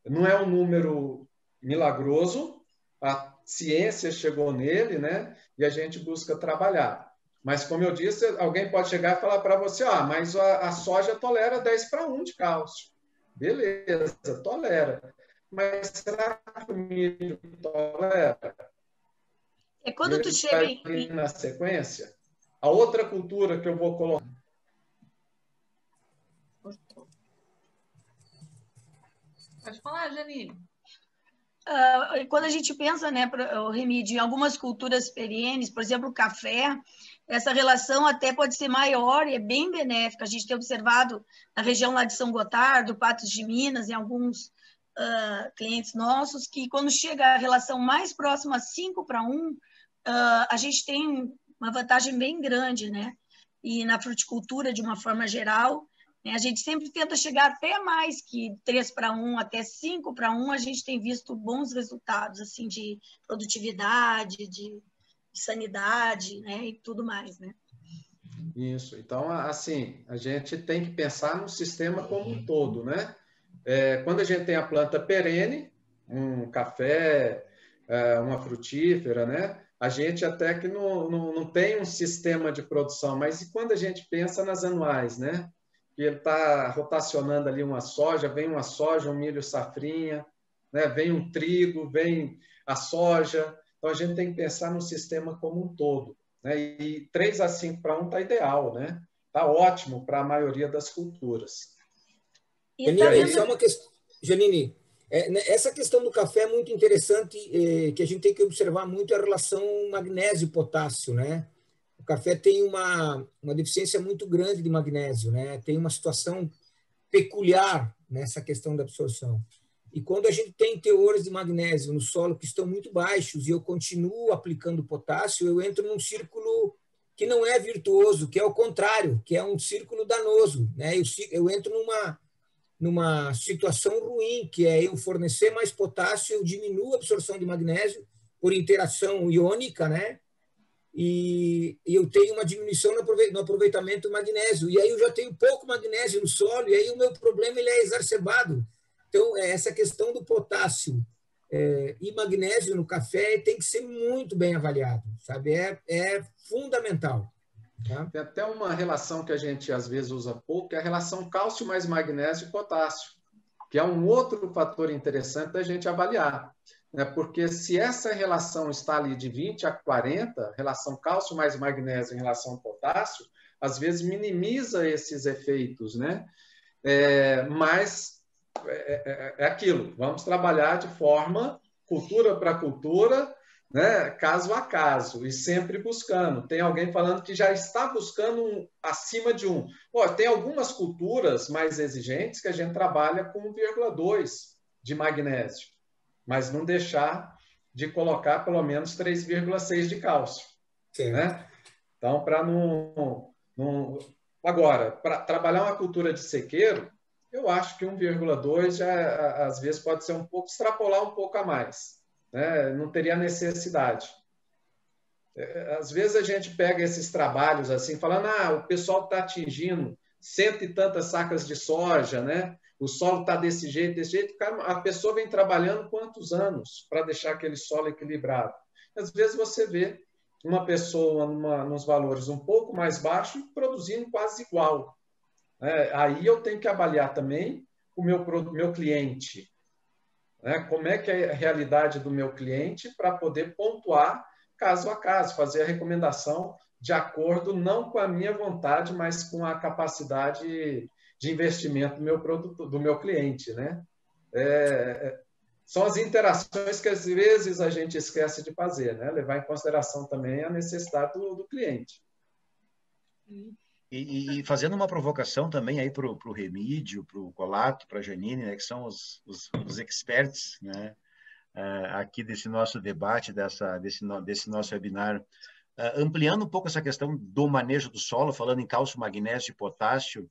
não é um número milagroso, a ciência chegou nele, né? E a gente busca trabalhar. Mas, como eu disse, alguém pode chegar e falar para você, mas a soja tolera 10:1 de cálcio. Beleza, tolera. Mas será que o milho tolera? Quando tu chega na sequência, a outra cultura que eu vou colocar... Pode falar, Janine. Quando a gente pensa, né, Remídio, em algumas culturas perenes, por exemplo, o café, essa relação até pode ser maior e é bem benéfica. A gente tem observado na região lá de São Gotardo, Patos de Minas, em alguns clientes nossos, que quando chega a relação mais próxima a 5:1, a gente tem uma vantagem bem grande, né? E na fruticultura, de uma forma geral, A gente sempre tenta chegar até mais que 3:1, até 5:1, a gente tem visto bons resultados assim, de produtividade, de sanidade, né? E tudo mais, né? Isso. Então, assim, a gente tem que pensar no sistema como um todo, né? Quando a gente tem a planta perene, um café, uma frutífera, né? A gente até que não tem um sistema de produção, mas e quando a gente pensa nas anuais, né? Que ele está rotacionando ali uma soja, vem uma soja, um milho safrinha, né? Vem um trigo, vem a soja. Então, a gente tem que pensar no sistema como um todo, né? E 3:5:1 está ideal, né? Está ótimo para a maioria das culturas. Só uma questão, Janine, essa questão do café é muito interessante, que a gente tem que observar muito a relação magnésio-potássio, né? O café tem uma deficiência muito grande de magnésio, né? Tem uma situação peculiar nessa questão da absorção. E quando a gente tem teores de magnésio no solo que estão muito baixos e eu continuo aplicando potássio, eu entro num círculo que não é virtuoso, que é o contrário, que é um círculo danoso, né? Eu entro numa situação ruim, que é eu fornecer mais potássio, eu diminuo a absorção de magnésio por interação iônica, né? E eu tenho uma diminuição no aproveitamento do magnésio. E aí eu já tenho pouco magnésio no solo, e aí o meu problema ele é exacerbado. Então, essa questão do potássio e magnésio no café tem que ser muito bem avaliado, sabe? É fundamental. Tá? Tem até uma relação que a gente às vezes usa pouco, que é a relação cálcio mais magnésio e potássio, que é um outro fator interessante da gente avaliar. Né? Porque se essa relação está ali de 20:40, relação cálcio mais magnésio em relação ao potássio, às vezes minimiza esses efeitos, né? Mas é aquilo, vamos trabalhar de forma cultura para cultura, né? Caso a caso, e sempre buscando. Tem alguém falando que já está buscando acima de 1. Tem algumas culturas mais exigentes que a gente trabalha com 1,2 de magnésio, mas não deixar de colocar pelo menos 3,6 de cálcio. Né? Então, para não... Agora, para trabalhar uma cultura de sequeiro, eu acho que 1,2 já, às vezes, pode ser um pouco, extrapolar um pouco a mais. Né? Não teria necessidade. Às vezes a gente pega esses trabalhos assim, falando, o pessoal está atingindo 100 e tantas sacas de soja, né? O solo está desse jeito, a pessoa vem trabalhando quantos anos para deixar aquele solo equilibrado? Às vezes você vê uma pessoa nos valores um pouco mais baixos produzindo quase igual. Aí eu tenho que avaliar também o meu cliente. Como é que é a realidade do meu cliente para poder pontuar caso a caso, fazer a recomendação de acordo não com a minha vontade, mas com a capacidade de investimento do meu cliente. Né? São as interações que às vezes a gente esquece de fazer, né? Levar em consideração também a necessidade do cliente. E fazendo uma provocação também aí para o Remídio, para o Colato, para a Janine, né, que são os experts, né, aqui desse nosso debate, desse nosso webinar, ampliando um pouco essa questão do manejo do solo, falando em cálcio, magnésio e potássio.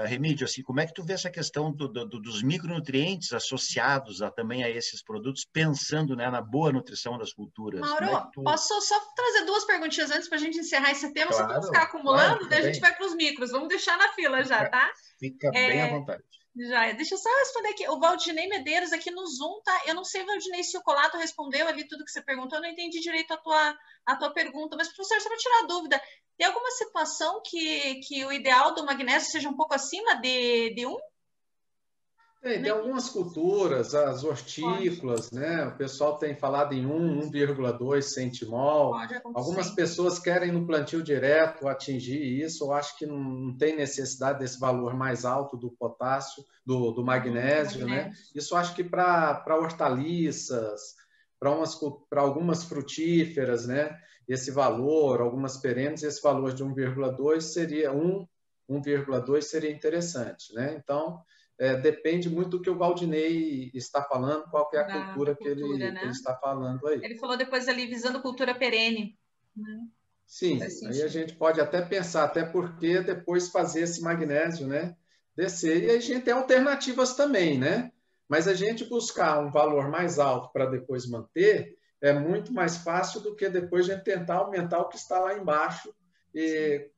Remídio, assim, como é que tu vê essa questão dos micronutrientes associados também a esses produtos, pensando, né, na boa nutrição das culturas? Mauro, posso só trazer 2 perguntinhas antes para a gente encerrar esse tema, claro, só para não ficar acumulando, claro, daí a gente vai para os micros. Vamos deixar na fila já, tá? Fica bem à vontade. Já, deixa eu só responder aqui. O Valdinei Medeiros aqui no Zoom, tá? Eu não sei, Valdinei, se o Colato respondeu ali tudo que você perguntou, eu não entendi direito a tua pergunta, mas, professor, só para tirar a dúvida, tem alguma situação que o ideal do magnésio seja um pouco acima de 1? Tem algumas culturas, as hortícolas, né? O pessoal tem falado em 1,2 centimol. Algumas pessoas querem no plantio direto atingir isso. Eu acho que não tem necessidade desse valor mais alto do potássio, do magnésio, né? Isso eu acho que para hortaliças, para algumas frutíferas, né? Esse valor, algumas perenes, esse valor de 1,2 seria 1,2 seria interessante, né? Então, depende muito do que o Valdinei está falando, qual que é a cultura, né? que ele está falando aí. Ele falou depois ali, visando cultura perene. Né? Sim, aí a gente pode até pensar, até porque depois fazer esse magnésio, né, descer. E a gente tem alternativas também, né? Mas a gente buscar um valor mais alto para depois manter é muito mais fácil do que depois a gente tentar aumentar o que está lá embaixo e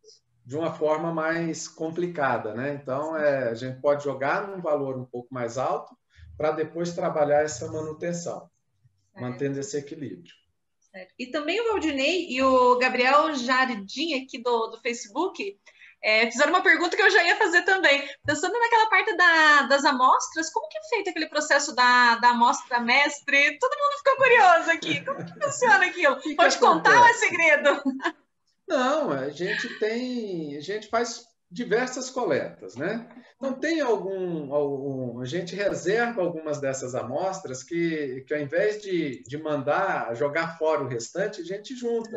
de uma forma mais complicada, né? Então, a gente pode jogar num valor um pouco mais alto para depois trabalhar essa manutenção, mantendo esse equilíbrio. Certo. E também o Valdinei e o Gabriel Jardim aqui do Facebook fizeram uma pergunta que eu já ia fazer também. Pensando naquela parte das amostras, como que é feito aquele processo da amostra mestre? Todo mundo ficou curioso aqui. Como que funciona aquilo? Pode contar ou é segredo? Não, a gente faz diversas coletas, né? Então tem a gente reserva algumas dessas amostras que ao invés de mandar jogar fora o restante, a gente junta,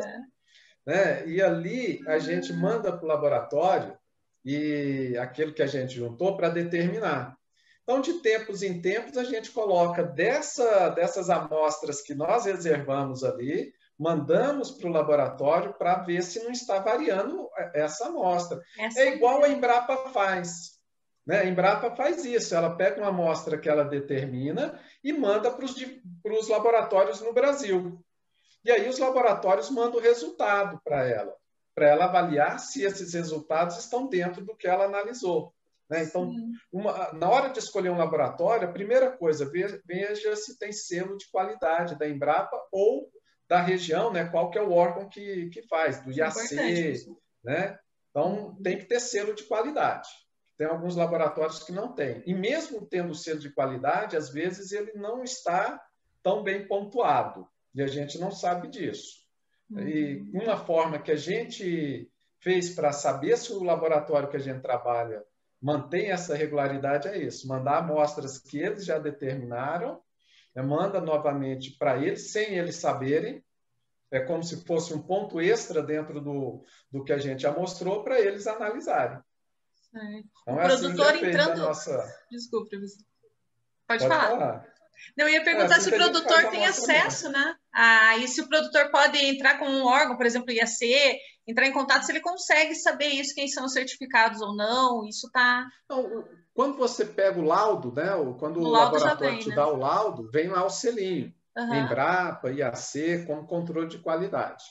né? E ali a gente manda para o laboratório e aquilo que a gente juntou para determinar. Então, de tempos em tempos, a gente coloca dessas amostras que nós reservamos ali, mandamos para o laboratório para ver se não está variando essa amostra. É igual a Embrapa faz. Né? A Embrapa faz isso, ela pega uma amostra que ela determina e manda para os laboratórios no Brasil. E aí os laboratórios mandam o resultado para ela avaliar se esses resultados estão dentro do que ela analisou. Né? Então, na hora de escolher um laboratório, a primeira coisa, veja se tem selo de qualidade da Embrapa ou da região, né? Qual que é o órgão que faz, do IAC, né? Então, tem que ter selo de qualidade. Tem alguns laboratórios que não têm. E mesmo tendo selo de qualidade, às vezes ele não está tão bem pontuado. E a gente não sabe disso. E uma forma que a gente fez para saber se o laboratório que a gente trabalha mantém essa regularidade é isso. Mandar amostras que eles já determinaram, manda novamente para eles, sem eles saberem, é como se fosse um ponto extra dentro do que a gente já mostrou para eles analisarem. Então, o produtor entrando... Nossa... Desculpe, pode falar. Eu ia perguntar se o produtor tem acesso, né? E se o produtor pode entrar com um órgão, por exemplo, IAC, entrar em contato, se ele consegue saber isso, quem são os certificados ou não, isso está... Então, quando você pega o laudo, né? Quando o laboratório te dá o laudo, vem lá o selinho. Embrapa, IAC, como controle de qualidade.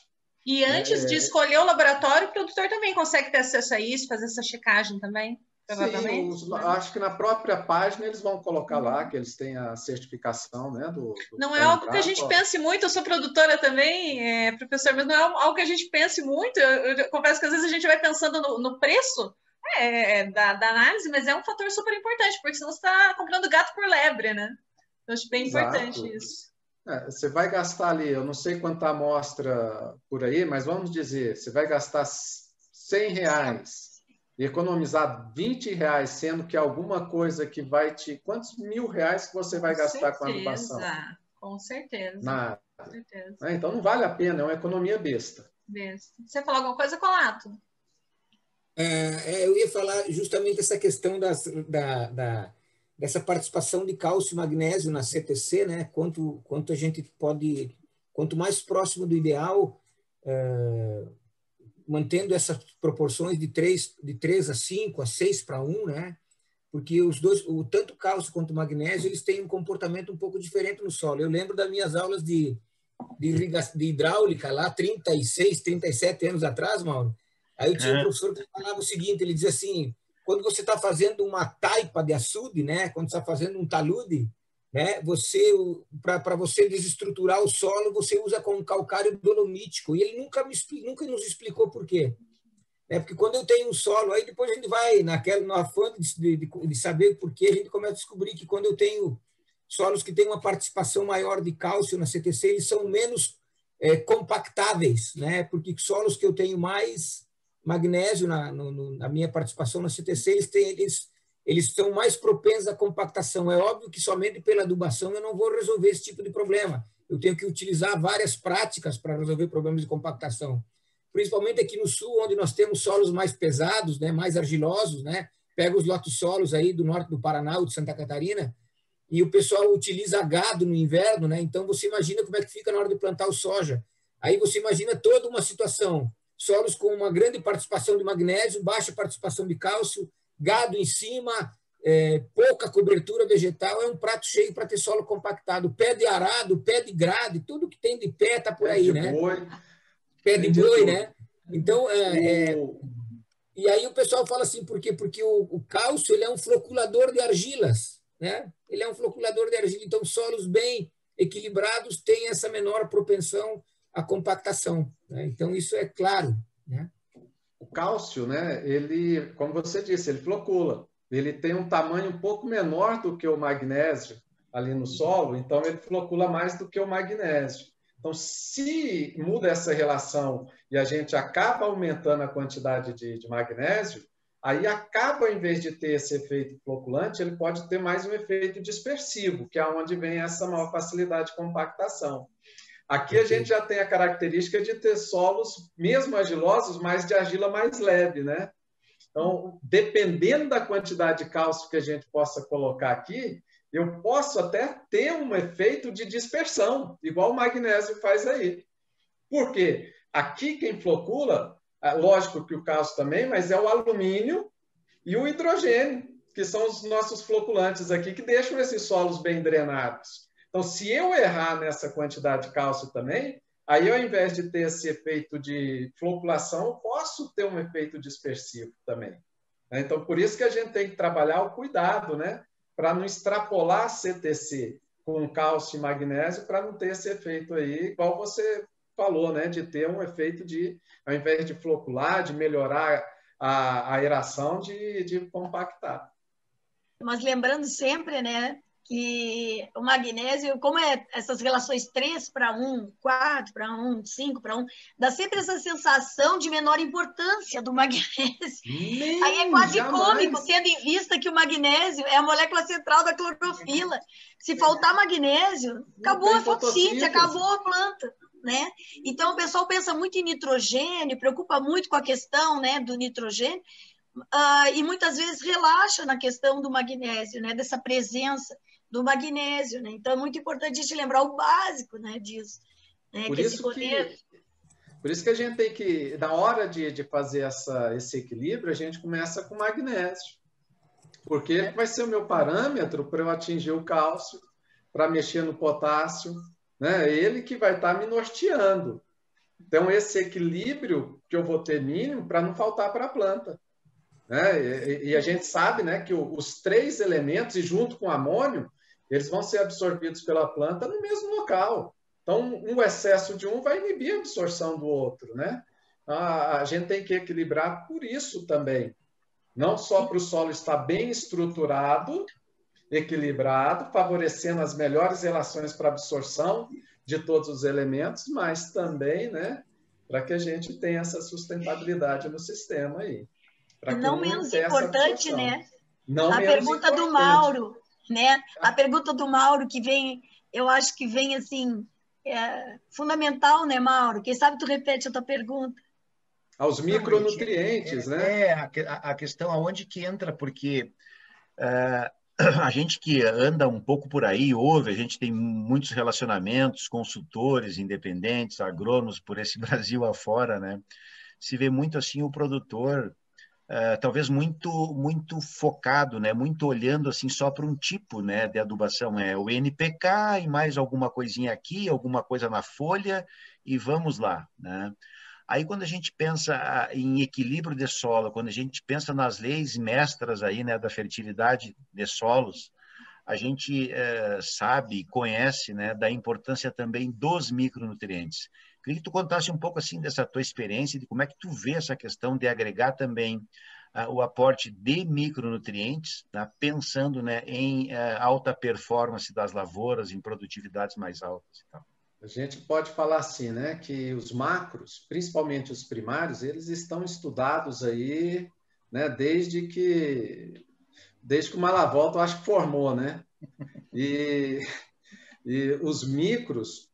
E antes de escolher o laboratório, o produtor também consegue ter acesso a isso, fazer essa checagem também? Sim, acho que na própria página eles vão colocar lá que eles têm a certificação, né? Não é algo que a gente pense muito, eu sou produtora também, professor, mas não é algo que a gente pense muito. Eu confesso que às vezes a gente vai pensando no preço da análise, mas é um fator super importante, porque senão você está comprando gato por lebre, né? Eu acho bem importante isso. Você vai gastar ali, eu não sei quanta amostra por aí, mas vamos dizer, você vai gastar R$100 e economizar R$20, sendo que alguma coisa que vai te... Quantos R$1.000 que você vai gastar com a adubação? Com certeza. Nada. Com certeza. Então não vale a pena, é uma economia besta. Você falou alguma coisa, Colato? Eu ia falar justamente essa questão dessa participação de cálcio e magnésio na CTC, né? Quanto a gente pode, quanto mais próximo do ideal, mantendo essas proporções de 3 a 5, a 6 para 1, né? Porque os dois, tanto o cálcio quanto o magnésio, eles têm um comportamento um pouco diferente no solo. Eu lembro das minhas aulas de hidráulica lá, 36, 37 anos atrás, Mauro. Aí eu tinha um professor que falava o seguinte, ele dizia assim: quando você está fazendo uma taipa de açude, né? Quando você está fazendo um talude, né? Para você desestruturar o solo, você usa com calcário dolomítico. E ele nunca nos explicou por quê. Porque quando eu tenho um solo, aí depois a gente vai no afã de saber por quê, a gente começa a descobrir que quando eu tenho solos que têm uma participação maior de cálcio na CTC, eles são menos compactáveis, né? Porque solos que eu tenho mais magnésio na minha participação na CTC, eles estão mais propensos à compactação. É óbvio que somente pela adubação eu não vou resolver esse tipo de problema. Eu tenho que utilizar várias práticas para resolver problemas de compactação. Principalmente aqui no sul, onde nós temos solos mais pesados, né, mais argilosos, né? Pega os lotossolos aí do norte do Paraná ou de Santa Catarina, e o pessoal utiliza gado no inverno, né? Então você imagina como é que fica na hora de plantar o soja. Aí você imagina toda uma situação. solos com uma grande participação de magnésio, baixa participação de cálcio, gado em cima, pouca cobertura vegetal, é um prato cheio para ter solo compactado. Pé de arado, pé de grade, tudo que tem de pé está por aí, né? Pé de boi, né? Então, e aí o pessoal fala assim, por quê? Porque o cálcio ele é um floculador de argilas, né? Ele é um floculador de argila, então solos bem equilibrados têm essa menor propensão à compactação, né? Então, isso é claro, né? O cálcio, né, ele, como você disse, ele flocula. Ele tem um tamanho um pouco menor do que o magnésio ali no solo, então ele flocula mais do que o magnésio. Então, se muda essa relação e a gente acaba aumentando a quantidade de magnésio, aí acaba, em vez de ter esse efeito floculante, ele pode ter mais um efeito dispersivo, que é onde vem essa maior facilidade de compactação. Aqui a gente já tem a característica de ter solos, mesmo argilosos, mas de argila mais leve, né? Então, dependendo da quantidade de cálcio que a gente possa colocar aqui, eu posso até ter um efeito de dispersão, igual o magnésio faz aí. Por quê? Aqui quem flocula, lógico que o cálcio também, mas é o alumínio e o hidrogênio, que são os nossos floculantes aqui, que deixam esses solos bem drenados. Então, se eu errar nessa quantidade de cálcio também, aí ao invés de ter esse efeito de floculação, eu posso ter um efeito dispersivo também. Então, por isso que a gente tem que trabalhar o cuidado, né? Para não extrapolar CTC com cálcio e magnésio, para não ter esse efeito aí, igual você falou, né? De ter um efeito de, ao invés de flocular, de melhorar a aeração, de compactar. Mas lembrando sempre, né? Que o magnésio, como é essas relações 3:1, 4:1, 5:1, dá sempre essa sensação de menor importância do magnésio. Aí é quase cômico, tendo em vista que o magnésio é a molécula central da clorofila. Se faltar magnésio, acabou a fotossíntese, acabou a planta, né? Então, o pessoal pensa muito em nitrogênio, preocupa muito com a questão, né, do nitrogênio, e muitas vezes relaxa na questão do magnésio, né, dessa presença do magnésio, né? Então é muito importante a gente lembrar o básico, né, disso. Né? Por isso que a gente tem que, na hora de fazer esse equilíbrio, a gente começa com magnésio, porque ele vai ser o meu parâmetro para eu atingir o cálcio, para mexer no potássio, né? Ele que vai estar me norteando. Então, esse equilíbrio que eu vou ter mínimo para não faltar para a planta. Né? E a gente sabe, né, que os 3 elementos, e junto com o amônio, eles vão ser absorvidos pela planta no mesmo local. Então, um excesso de um vai inibir a absorção do outro, né? A gente tem que equilibrar por isso também. Não só para o solo estar bem estruturado, equilibrado, favorecendo as melhores relações para absorção de todos os elementos, mas também, né, para que a gente tenha essa sustentabilidade no sistema aí. E não menos importante, né? A pergunta do Mauro, né? A pergunta do Mauro que vem, eu acho que vem assim, fundamental, né, Mauro? Quem sabe tu repete a tua pergunta. Aos micronutrientes, né? A questão aonde que entra, porque a gente que anda um pouco por aí, ouve, a gente tem muitos relacionamentos, consultores independentes, agrônomos por esse Brasil afora, né? Se vê muito assim o produtor, talvez muito focado, né? Muito olhando assim só para um tipo, né, de adubação, o NPK e mais alguma coisinha aqui, alguma coisa na folha e vamos lá, né? Aí quando a gente pensa em equilíbrio de solo, quando a gente pensa nas leis mestras aí, né, da fertilidade de solos, a gente sabe, conhece, né, da importância também dos micronutrientes. Queria que tu contasse um pouco assim dessa tua experiência, de como é que tu vê essa questão de agregar também o aporte de micronutrientes, tá? Pensando, né, em alta performance das lavouras, em produtividades mais altas e tal. A gente pode falar assim, né, que os macros, principalmente os primários, eles estão estudados aí, né, desde que o Malavolta, eu acho que formou, né? E os micros,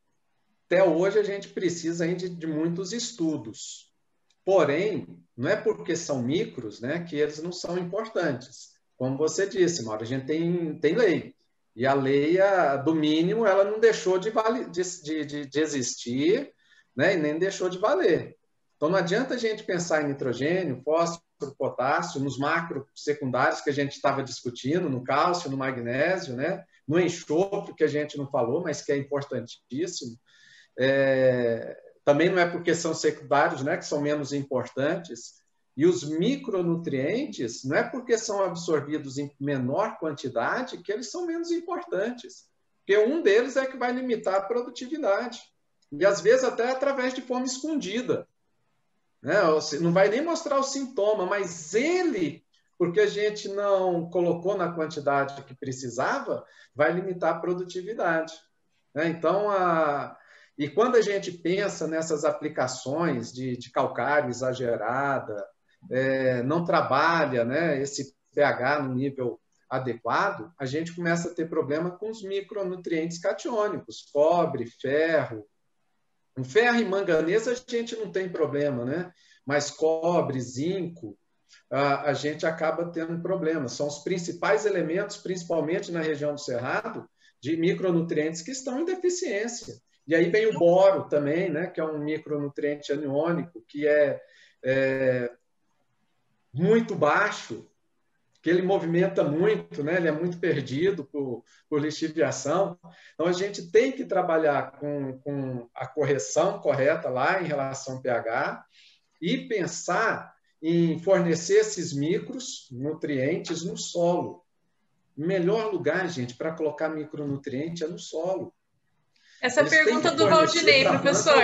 até hoje a gente precisa ainda de muitos estudos. Porém, não é porque são micros, né, que eles não são importantes. Como você disse, Mauro, a gente tem lei. E a lei do mínimo, ela não deixou de existir, né, e nem deixou de valer. Então, não adianta a gente pensar em nitrogênio, fósforo, potássio, nos macro secundários que a gente estava discutindo, no cálcio, no magnésio, né? No enxofre, que a gente não falou, mas que é importantíssimo. Também não é porque são secundários, né, que são menos importantes. E os micronutrientes, não é porque são absorvidos em menor quantidade que eles são menos importantes. Porque um deles é que vai limitar a produtividade. E, às vezes, até através de forma escondida. Né? Não vai nem mostrar o sintoma, mas ele, porque a gente não colocou na quantidade que precisava, vai limitar a produtividade. Né? Então, e quando a gente pensa nessas aplicações de calcário exagerada, não trabalha, né, esse pH no nível adequado, a gente começa a ter problema com os micronutrientes catiônicos, cobre, ferro. O ferro e manganês a gente não tem problema, né? Mas cobre, zinco, a gente acaba tendo problema. São os principais elementos, principalmente na região do Cerrado, de micronutrientes que estão em deficiência. E aí vem o boro também, né? Que é um micronutriente aniônico, que é muito baixo, que ele movimenta muito, né? Ele é muito perdido por lixiviação. Então, a gente tem que trabalhar com a correção correta lá em relação ao pH e pensar em fornecer esses micronutrientes no solo. O melhor lugar, gente, para colocar micronutriente é no solo. Essa pergunta do Valdinei, professor.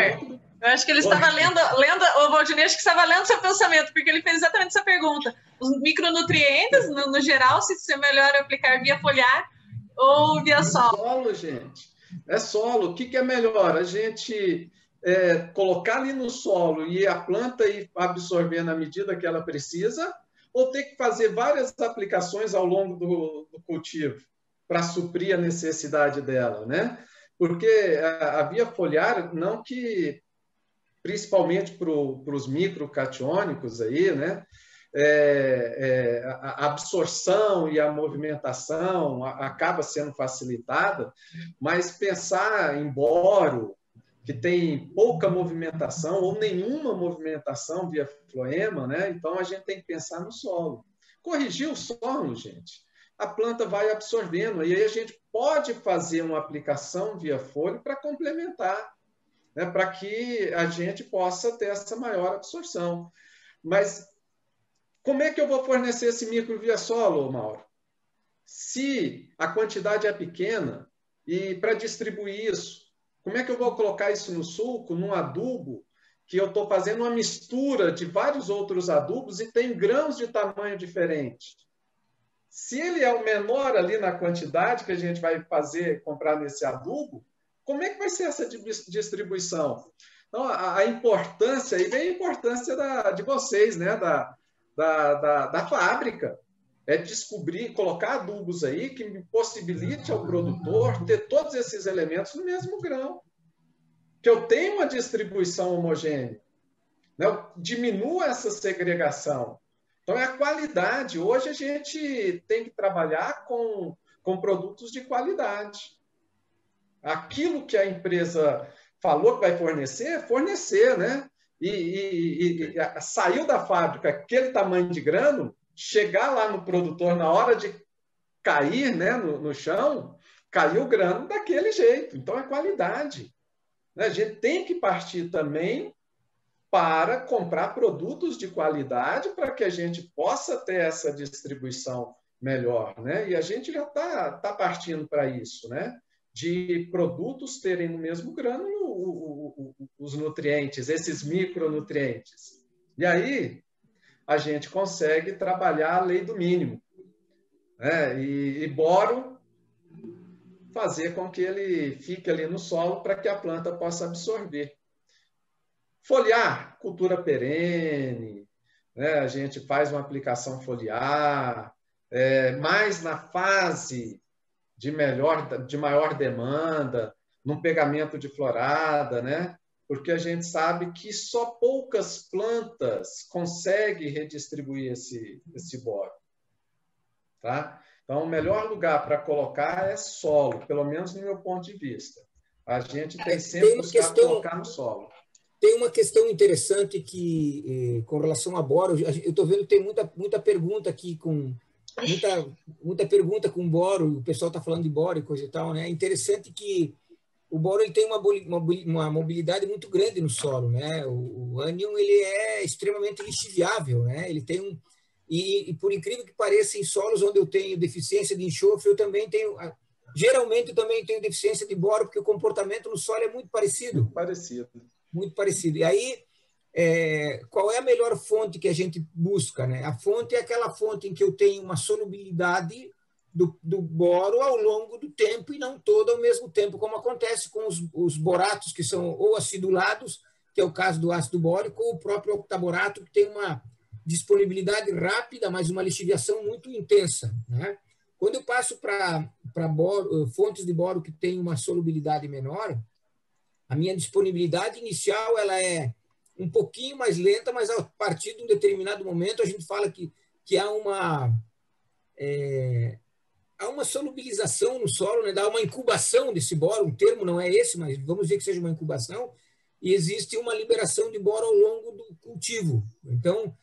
Eu acho que ele estava lendo, o Valdinei acho que estava lendo seu pensamento, porque ele fez exatamente essa pergunta. Os micronutrientes, no geral, se é melhor aplicar via foliar ou via solo? É solo, gente. É solo. O que é melhor? A gente colocar ali no solo e a planta ir absorver na medida que ela precisa, ou ter que fazer várias aplicações ao longo do cultivo para suprir a necessidade dela, né? Porque a via foliar, não que, principalmente para os microcatiônicos aí, né? A absorção e a movimentação acaba sendo facilitada, mas pensar em boro, que tem pouca movimentação ou nenhuma movimentação via floema, né? Então a gente tem que pensar no solo. Corrigir o solo, gente, a planta vai absorvendo, e aí a gente pode fazer uma aplicação via folha para complementar, né? Para que a gente possa ter essa maior absorção. Mas como é que eu vou fornecer esse micro via solo, Mauro? Se a quantidade é pequena, e para distribuir isso, como é que eu vou colocar isso no sulco, num adubo, que eu estou fazendo uma mistura de vários outros adubos e tem grãos de tamanho diferente? Se ele é o menor ali na quantidade que a gente vai comprar nesse adubo, como é que vai ser essa distribuição? Então, a importância, e vem a importância de vocês, né? Da fábrica, é descobrir, colocar adubos aí que possibilite ao produtor ter todos esses elementos no mesmo grão. Que eu tenha uma distribuição homogênea, né? Eu diminua essa segregação. Então, é a qualidade. Hoje a gente tem que trabalhar com produtos de qualidade. Aquilo que a empresa falou que vai fornecer, né? E saiu da fábrica aquele tamanho de grano, chegar lá no produtor na hora de cair, né, no chão, caiu o grano daquele jeito. Então, é qualidade. A gente tem que partir também para comprar produtos de qualidade para que a gente possa ter essa distribuição melhor, né? E a gente já tá partindo para isso, né? De produtos terem no mesmo grano os nutrientes, esses micronutrientes. E aí a gente consegue trabalhar a lei do mínimo, né? E boro fazer com que ele fique ali no solo para que a planta possa absorver. Foliar, cultura perene, né? A gente faz uma aplicação foliar, mais na fase de maior demanda, num pegamento de florada, né? Porque a gente sabe que só poucas plantas conseguem redistribuir esse boro. Tá? Então, o melhor lugar para colocar é solo, pelo menos no meu ponto de vista. A gente tem sempre que buscar colocar no solo. Tem uma questão interessante que, com relação a boro, eu estou vendo que tem muita pergunta aqui, muita pergunta com boro, o pessoal está falando de boro e coisa e tal, né? É interessante que o boro ele tem uma mobilidade muito grande no solo, né? O ânion ele é extremamente lixiviável, né? Ele tem e por incrível que pareça, em solos onde eu tenho deficiência de enxofre, eu também tenho, geralmente eu também tenho deficiência de boro, porque o comportamento no solo é muito parecido. Muito parecido. E aí, qual é a melhor fonte que a gente busca, né? A fonte é aquela fonte em que eu tenho uma solubilidade do boro ao longo do tempo e não todo ao mesmo tempo, como acontece com os boratos que são ou acidulados, que é o caso do ácido bórico, ou o próprio octaborato, que tem uma disponibilidade rápida, mas uma lixiviação muito intensa, né? Quando eu passo para fontes de boro que têm uma solubilidade menor, a minha disponibilidade inicial ela é um pouquinho mais lenta, mas a partir de um determinado momento a gente fala que há uma solubilização no solo, né? Dá uma incubação desse boro, o termo não é esse, mas vamos dizer que seja uma incubação, e existe uma liberação de boro ao longo do cultivo. Então,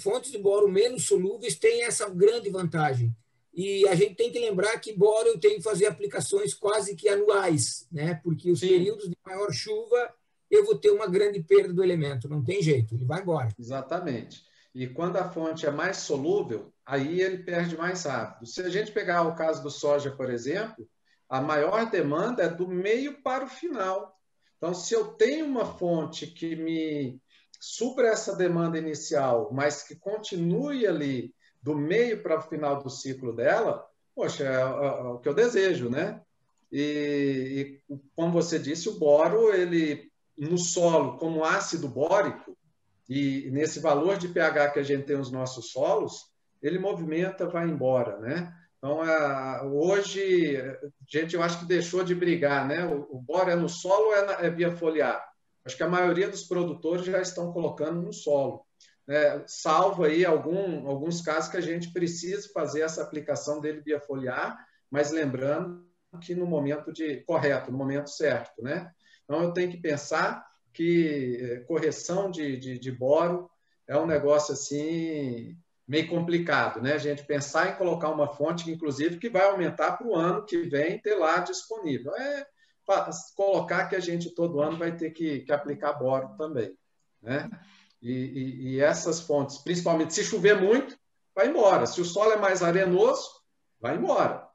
fontes de boro menos solúveis têm essa grande vantagem. E a gente tem que lembrar que boro eu tenho que fazer aplicações quase que anuais, né? Porque os períodos de maior chuva eu vou ter uma grande perda do elemento, não tem jeito, ele vai embora. Exatamente. E quando a fonte é mais solúvel, aí ele perde mais rápido. Se a gente pegar o caso do soja, por exemplo, a maior demanda é do meio para o final. Então, se eu tenho uma fonte que me supra essa demanda inicial, mas que continue ali do meio para o final do ciclo dela, poxa, é o que eu desejo, né? E como você disse, o boro, ele no solo, como ácido bórico, e nesse valor de pH que a gente tem nos nossos solos, ele movimenta, vai embora, né? Então, hoje, eu acho que deixou de brigar, né? O boro é no solo ou é via foliar? Acho que a maioria dos produtores já estão colocando no solo, né? Salvo aí alguns casos que a gente precisa fazer essa aplicação dele via foliar, mas lembrando que no momento correto, no momento certo, né? Então, eu tenho que pensar que correção de boro é um negócio assim meio complicado, né? A gente pensar em colocar uma fonte, inclusive, que vai aumentar para o ano que vem ter lá disponível. Colocar que a gente todo ano vai ter que aplicar boro também, né? E essas fontes, principalmente se chover muito, vai embora. Se o solo é mais arenoso, vai embora.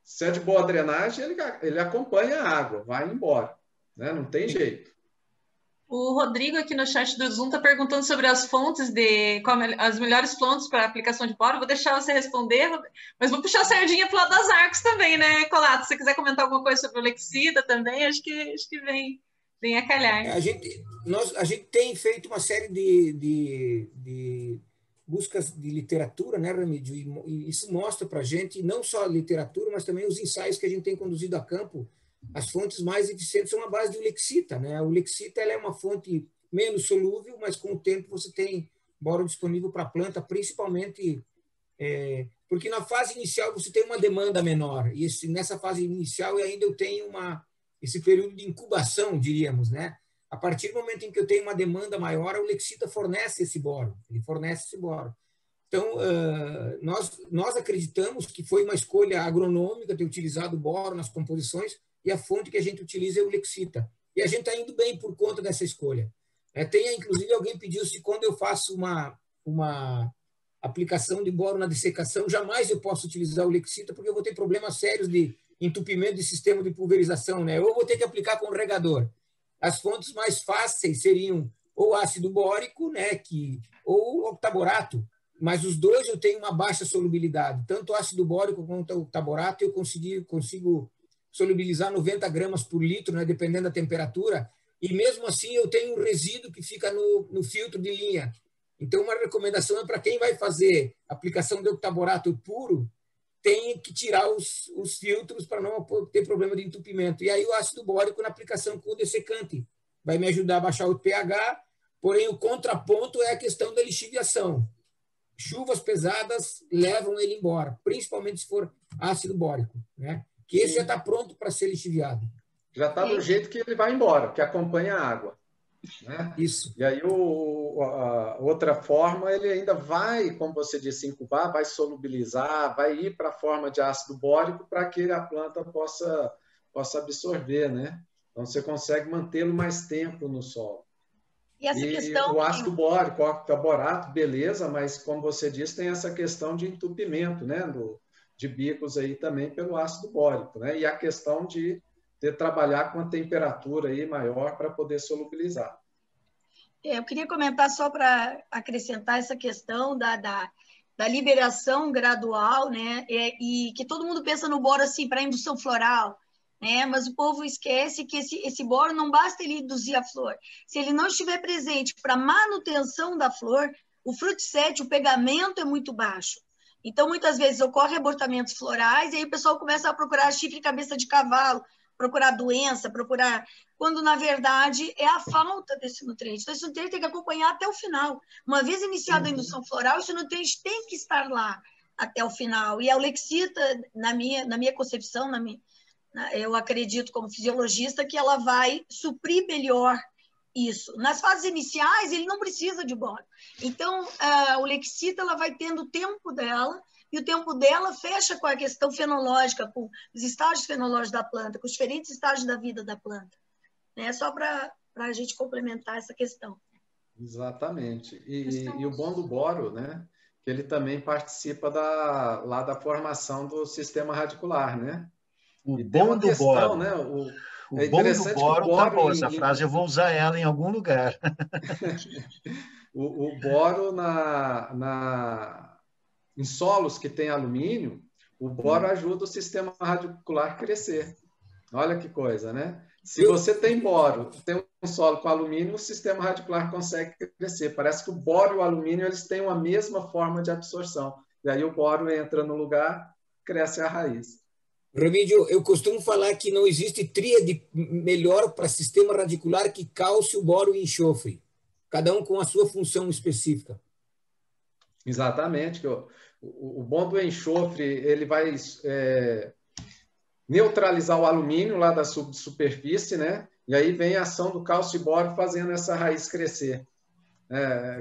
Se é de boa drenagem, ele acompanha a água, vai embora, né? Não tem jeito. O Rodrigo aqui no chat do Zoom está perguntando sobre as fontes as melhores fontes para aplicação de boro. Vou deixar você responder, mas vou puxar a sardinha para o lado das Arcos também, né, Colato? Se você quiser comentar alguma coisa sobre o Lexida também, acho que vem a calhar. A gente tem feito uma série de buscas de literatura, né, Ramídio? E isso mostra para a gente não só a literatura, mas também os ensaios que a gente tem conduzido a campo. As fontes mais eficientes são a base de ulexita, né? O ulexita ela é uma fonte menos solúvel, mas com o tempo você tem boro disponível para a planta, principalmente porque na fase inicial você tem uma demanda menor, e nessa fase inicial ainda eu tenho esse período de incubação, diríamos, né? A partir do momento em que eu tenho uma demanda maior, a ulexita fornece esse boro, ele fornece esse boro. Então, nós acreditamos que foi uma escolha agronômica ter utilizado o boro nas composições, e a fonte que a gente utiliza é o ulexita. E a gente está indo bem por conta dessa escolha. Inclusive, alguém pediu se quando eu faço uma aplicação de boro na dessecação, jamais eu posso utilizar o ulexita, porque eu vou ter problemas sérios de entupimento de sistema de pulverização, né? Ou eu vou ter que aplicar com regador. As fontes mais fáceis seriam ou ácido bórico, né, ou octaborato, mas os dois eu tenho uma baixa solubilidade. Tanto o ácido bórico quanto o octaborato eu consigo solubilizar 90 gramas por litro, né, dependendo da temperatura, e mesmo assim eu tenho um resíduo que fica no filtro de linha. Então, uma recomendação é para quem vai fazer aplicação de octaborato puro, tem que tirar os filtros para não ter problema de entupimento. E aí o ácido bórico na aplicação com o dessecante vai me ajudar a baixar o pH, porém o contraponto é a questão da lixiviação. Chuvas pesadas levam ele embora, principalmente se for ácido bórico, né? Que esse já está pronto para ser lixiviado. Já está do jeito que ele vai embora, que acompanha a água. né? Isso. E aí a outra forma, ele ainda vai, como você disse, incubar, vai solubilizar, vai ir para a forma de ácido bórico para que a planta possa absorver, né? Então você consegue mantê-lo mais tempo no solo. E essa questão o ácido bórico, octaborato, beleza, mas como você disse, tem essa questão de entupimento, né? De bicos aí também pelo ácido bórico, né? E a questão de trabalhar com a temperatura aí maior para poder solubilizar. Eu queria comentar só para acrescentar essa questão da liberação gradual, né? E que todo mundo pensa no boro assim para indução floral, né? Mas o povo esquece que esse boro não basta ele induzir a flor. Se ele não estiver presente para manutenção da flor, o fruticete, o pegamento é muito baixo. Então, muitas vezes ocorrem abortamentos florais e aí o pessoal começa a procurar chifre e cabeça de cavalo, procurar doença, quando, na verdade, é a falta desse nutriente. Então, esse nutriente tem que acompanhar até o final. Uma vez iniciada a indução floral, esse nutriente tem que estar lá até o final. E a Olexita, na minha concepção, eu acredito como fisiologista que ela vai suprir melhor isso. Nas fases iniciais, ele não precisa de boro. Então, a Olexita ela vai tendo o tempo dela, e o tempo dela fecha com a questão fenológica, com os estágios fenológicos da planta, com os diferentes estágios da vida da planta. É só para a gente complementar essa questão. Exatamente. E o bom do boro, né? Que ele também participa lá da formação do sistema radicular, né? O bom do boro. Né? O bom do boro tá bom, essa frase eu vou usar ela em algum lugar. o boro em solos que tem alumínio, o boro ajuda o sistema radicular a crescer. Olha que coisa, né? Se você tem boro, tem um solo com alumínio, o sistema radicular consegue crescer. Parece que o boro e o alumínio eles têm a mesma forma de absorção. E aí o boro entra no lugar, cresce a raiz. Remídio, eu costumo falar que não existe tríade melhor para sistema radicular que cálcio, boro e enxofre. Cada um com a sua função específica. Exatamente. O bom do enxofre, ele vai neutralizar o alumínio lá da superfície, né? E aí vem a ação do cálcio e boro fazendo essa raiz crescer.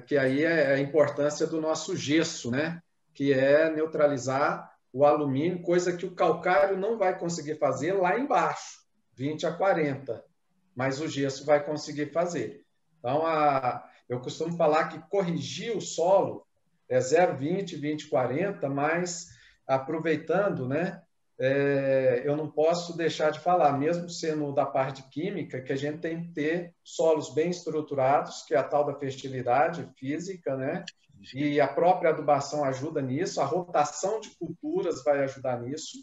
Que aí é a importância do nosso gesso, né? Que é neutralizar o alumínio, coisa que o calcário não vai conseguir fazer lá embaixo, 20 a 40, mas o gesso vai conseguir fazer. Então, eu costumo falar que corrigir o solo é 0,20, 20, 40, mas aproveitando, né, eu não posso deixar de falar, mesmo sendo da parte química, que a gente tem que ter solos bem estruturados, que é a tal da fertilidade física, né? E a própria adubação ajuda nisso, a rotação de culturas vai ajudar nisso,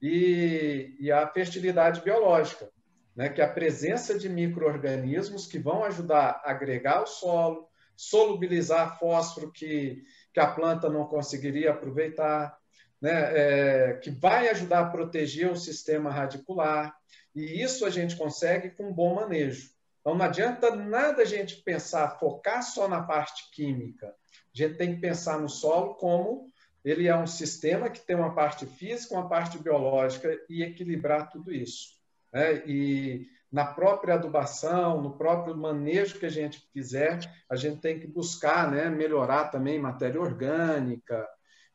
e a fertilidade biológica, né? Que é a presença de micro-organismos que vão ajudar a agregar o solo, solubilizar fósforo que a planta não conseguiria aproveitar, né? Que vai ajudar a proteger o sistema radicular, e isso a gente consegue com um bom manejo. Então, não adianta nada a gente pensar, focar só na parte química. A gente tem que pensar no solo como ele é um sistema que tem uma parte física, uma parte biológica, e equilibrar tudo isso, né? E na própria adubação, no próprio manejo que a gente fizer, a gente tem que buscar, né, melhorar também matéria orgânica,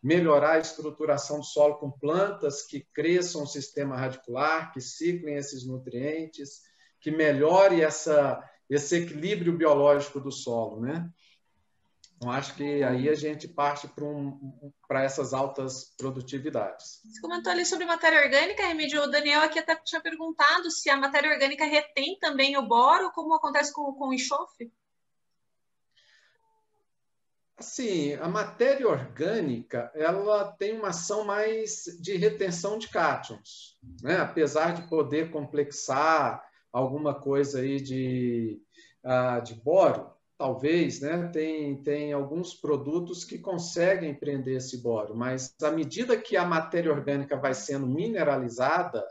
melhorar a estruturação do solo com plantas que cresçam o sistema radicular, que ciclem esses nutrientes, que melhore esse equilíbrio biológico do solo, né? Então, acho que aí a gente parte para essas altas produtividades. Você comentou ali sobre matéria orgânica, Remídio. O Daniel aqui até tinha perguntado se a matéria orgânica retém também o boro, como acontece com o enxofre? Assim, a matéria orgânica, ela tem uma ação mais de retenção de cátions, né? Apesar de poder complexar alguma coisa aí de boro, talvez, né? Tem alguns produtos que conseguem prender esse boro, mas à medida que a matéria orgânica vai sendo mineralizada,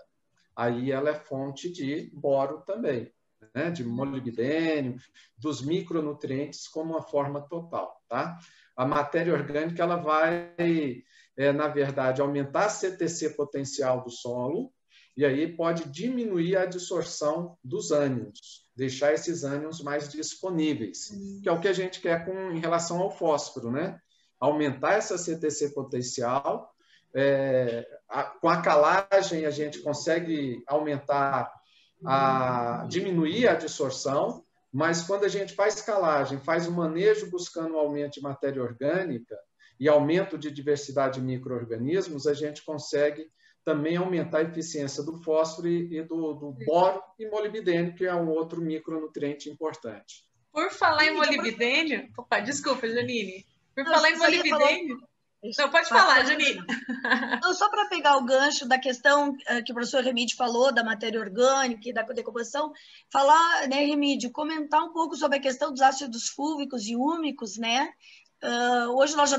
aí ela é fonte de boro também, né? De molibdênio, dos micronutrientes como uma forma total, tá? A matéria orgânica ela vai, na verdade, aumentar a CTC potencial do solo E aí pode diminuir a absorção dos ânions, deixar esses ânions mais disponíveis, que é o que a gente quer em relação ao fósforo, né? Aumentar essa CTC potencial. Com a calagem, a gente consegue diminuir a absorção, mas quando a gente faz calagem, faz o manejo buscando o aumento de matéria orgânica e aumento de diversidade de micro-organismos, a gente consegue também aumentar a eficiência do fósforo e do boro e molibdênio, que é um outro micronutriente importante. Por falar em molibdênio... Opa, desculpa, Janine. Por falar em molibdênio... Não, pode falar, Janine. Não, só para pegar o gancho da questão que o professor Remídio falou, da matéria orgânica e da decomposição, falar, né, Remídio, comentar um pouco sobre a questão dos ácidos fúlvicos e úmicos, né? Hoje nós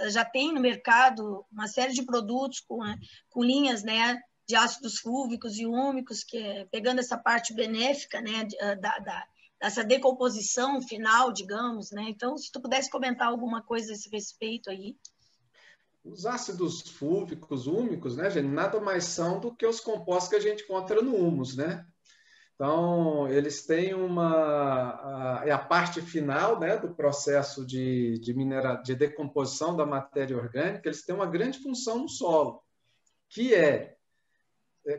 já tem no mercado uma série de produtos com linhas, né, de ácidos fúlvicos e úmicos, pegando essa parte benéfica, né, dessa decomposição final, digamos, né? Então, se tu pudesse comentar alguma coisa a esse respeito aí. Os ácidos fúlvicos, úmicos, né, gente, nada mais são do que os compostos que a gente encontra no humus, né? Então, eles têm a parte final, né, do processo de decomposição da matéria orgânica, eles têm uma grande função no solo, que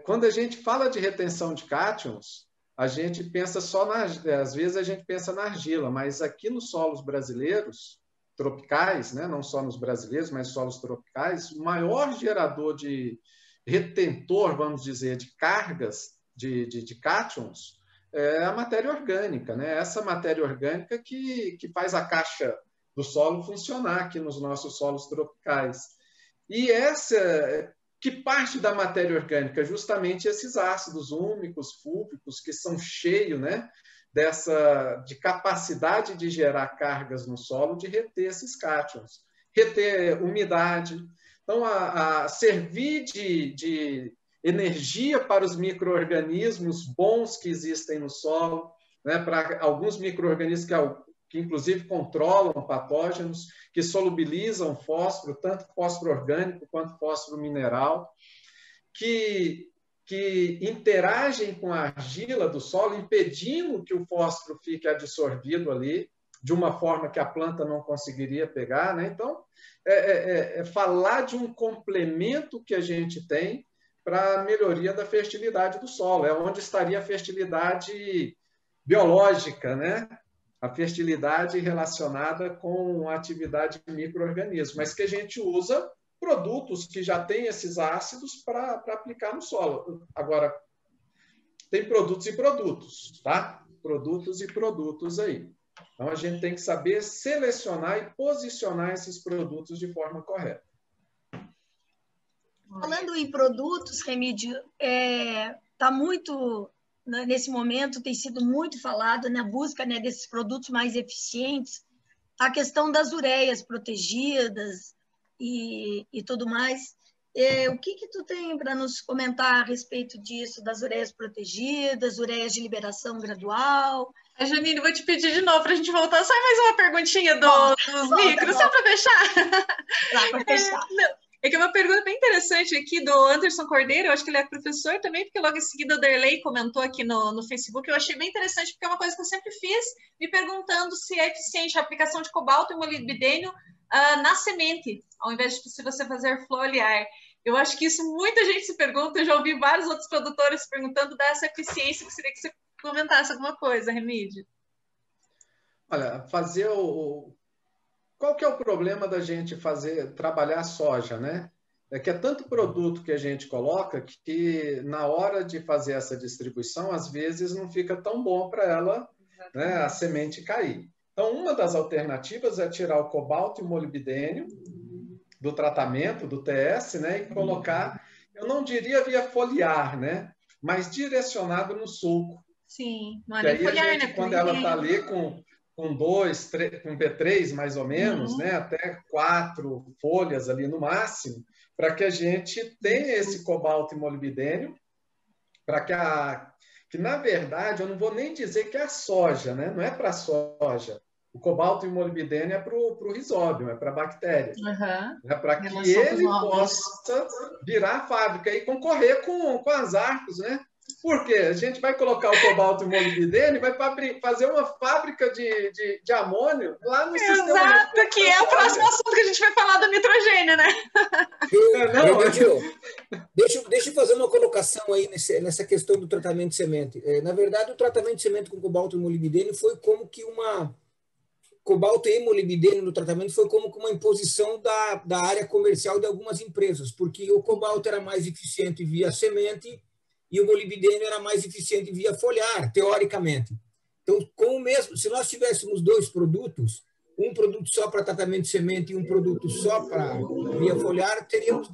quando a gente fala de retenção de cátions, a gente pensa às vezes a gente pensa na argila, mas aqui nos solos brasileiros, tropicais, né, não só nos brasileiros, mas solos tropicais, o maior gerador de retentor, vamos dizer, de cargas de cátions é a matéria orgânica, né? Essa matéria orgânica que faz a caixa do solo funcionar aqui nos nossos solos tropicais. E que parte da matéria orgânica? Justamente esses ácidos úmicos, fúlvicos, que são cheios, né, de capacidade de gerar cargas no solo, de reter esses cátions, reter umidade. Então, servir de energia para os micro-organismos bons que existem no solo, né, para alguns micro-organismos que inclusive controlam patógenos, que solubilizam fósforo, tanto fósforo orgânico quanto fósforo mineral, que interagem com a argila do solo, impedindo que o fósforo fique absorvido ali, de uma forma que a planta não conseguiria pegar, né? Então, falar de um complemento que a gente tem para a melhoria da fertilidade do solo. É onde estaria a fertilidade biológica, né? A fertilidade relacionada com a atividade de micro-organismos, mas que a gente usa produtos que já têm esses ácidos para aplicar no solo. Agora, tem produtos e produtos, tá? Produtos e produtos aí. Então, a gente tem que saber selecionar e posicionar esses produtos de forma correta. Falando em produtos, Remídio, está muito, nesse momento, tem sido muito falado na busca, né, desses produtos mais eficientes, a questão das ureias protegidas e tudo mais. O que tu tem para nos comentar a respeito disso, das ureias protegidas, ureias de liberação gradual? Janine, vou te pedir de novo para a gente voltar. Só mais uma perguntinha dos micros, só para fechar. Para fechar. É que é uma pergunta bem interessante aqui do Anderson Cordeiro, eu acho que ele é professor também, porque logo em seguida o Derlei comentou aqui no Facebook, eu achei bem interessante, porque é uma coisa que eu sempre fiz, me perguntando se é eficiente a aplicação de cobalto e molibdênio na semente, ao invés de se você fazer foliar. Eu acho que isso muita gente se pergunta, eu já ouvi vários outros produtores se perguntando dessa eficiência, que seria que você comentasse alguma coisa, Remídio. Olha, qual que é o problema da gente trabalhar soja, né? É que é tanto produto que a gente coloca que na hora de fazer essa distribuição, às vezes não fica tão bom para ela, né, a semente cair. Então, uma das alternativas é tirar o cobalto e o molibdênio do tratamento, do TS, né, e colocar, eu não diria via foliar, né, mas direcionado no sulco. Sim, não é nem foliar, né? Quando ela está ali com 2, com P3 mais ou menos, né, até 4 folhas ali no máximo, para que a gente tenha esse cobalto e molibdênio, para que na verdade, eu não vou nem dizer que é a soja, né? Não é para a soja. O cobalto e o molibdênio é para o risóbio, é para a bactéria. Uhum. É para que ele possa virar a fábrica e concorrer com as Arcos, né? Por quê? A gente vai colocar o cobalto e o molibdênio e vai fazer uma fábrica de amônio lá no sistema. Exato, que é o próximo assunto que a gente vai falar do nitrogênio, né? Deixa eu fazer uma colocação aí nessa questão do tratamento de semente. Na verdade, o tratamento de semente com cobalto e molibdênio foi como que cobalto e molibdênio no tratamento foi como que uma imposição da área comercial de algumas empresas, porque o cobalto era mais eficiente via semente e o molibdênio era mais eficiente via foliar, teoricamente. Então, se nós tivéssemos dois produtos, um produto só para tratamento de semente e um produto só para via foliar, teríamos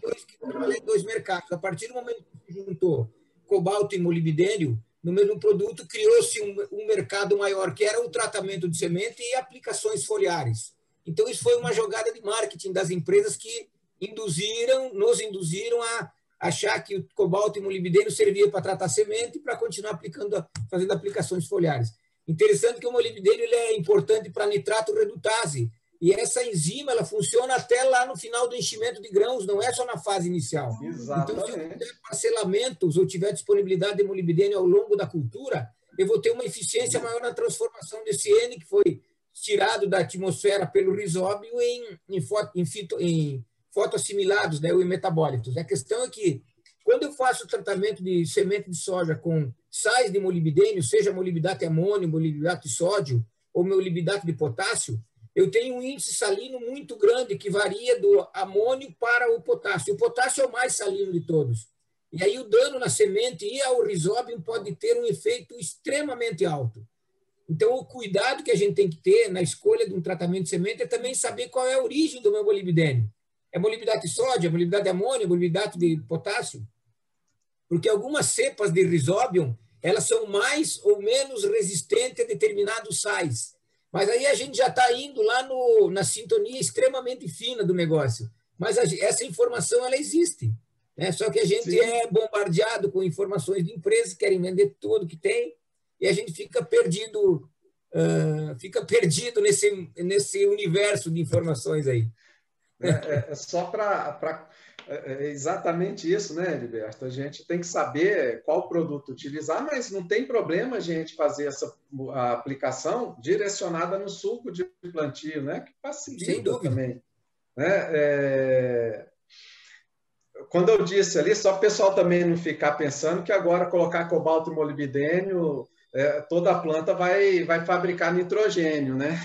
dois mercados. A partir do momento que se juntou cobalto e molibdênio, no mesmo produto, criou-se um mercado maior, que era o tratamento de semente e aplicações foliares. Então, isso foi uma jogada de marketing das empresas que nos induziram a achar que o cobalto e molibdênio servia para tratar semente e para continuar fazendo aplicações foliares. Interessante que o molibdênio ele é importante para nitrato redutase, e essa enzima ela funciona até lá no final do enchimento de grãos, não é só na fase inicial. Exatamente. Então, se eu tiver parcelamentos ou tiver disponibilidade de molibdênio ao longo da cultura, eu vou ter uma eficiência maior na transformação desse N, que foi tirado da atmosfera pelo risóbio em fotoassimilados, né, ou em metabólitos. A questão é que, quando eu faço o tratamento de semente de soja com sais de molibdênio, seja molibdato de amônio, molibdato de sódio ou molibdato de potássio, eu tenho um índice salino muito grande que varia do amônio para o potássio. O potássio é o mais salino de todos. E aí o dano na semente e ao risóbio pode ter um efeito extremamente alto. Então, o cuidado que a gente tem que ter na escolha de um tratamento de semente é também saber qual é a origem do meu molibdênio. É molibdato de sódio, é molibdato de amônio, é molibdato de potássio? Porque algumas cepas de risóbio, elas são mais ou menos resistentes a determinados sais. Mas aí a gente já está indo lá na sintonia extremamente fina do negócio. Mas essa informação, ela existe. Né? Só que a gente é bombardeado com informações de empresas que querem vender tudo que tem, e a gente fica perdido nesse universo de informações aí. Só para exatamente isso, né, Heriberto? A gente tem que saber qual produto utilizar, mas não tem problema a gente fazer a aplicação direcionada no suco de plantio, né? Que facilita também. Né? Quando eu disse ali, só o pessoal também não ficar pensando que agora colocar cobalto e molibdênio, toda a planta vai fabricar nitrogênio, né?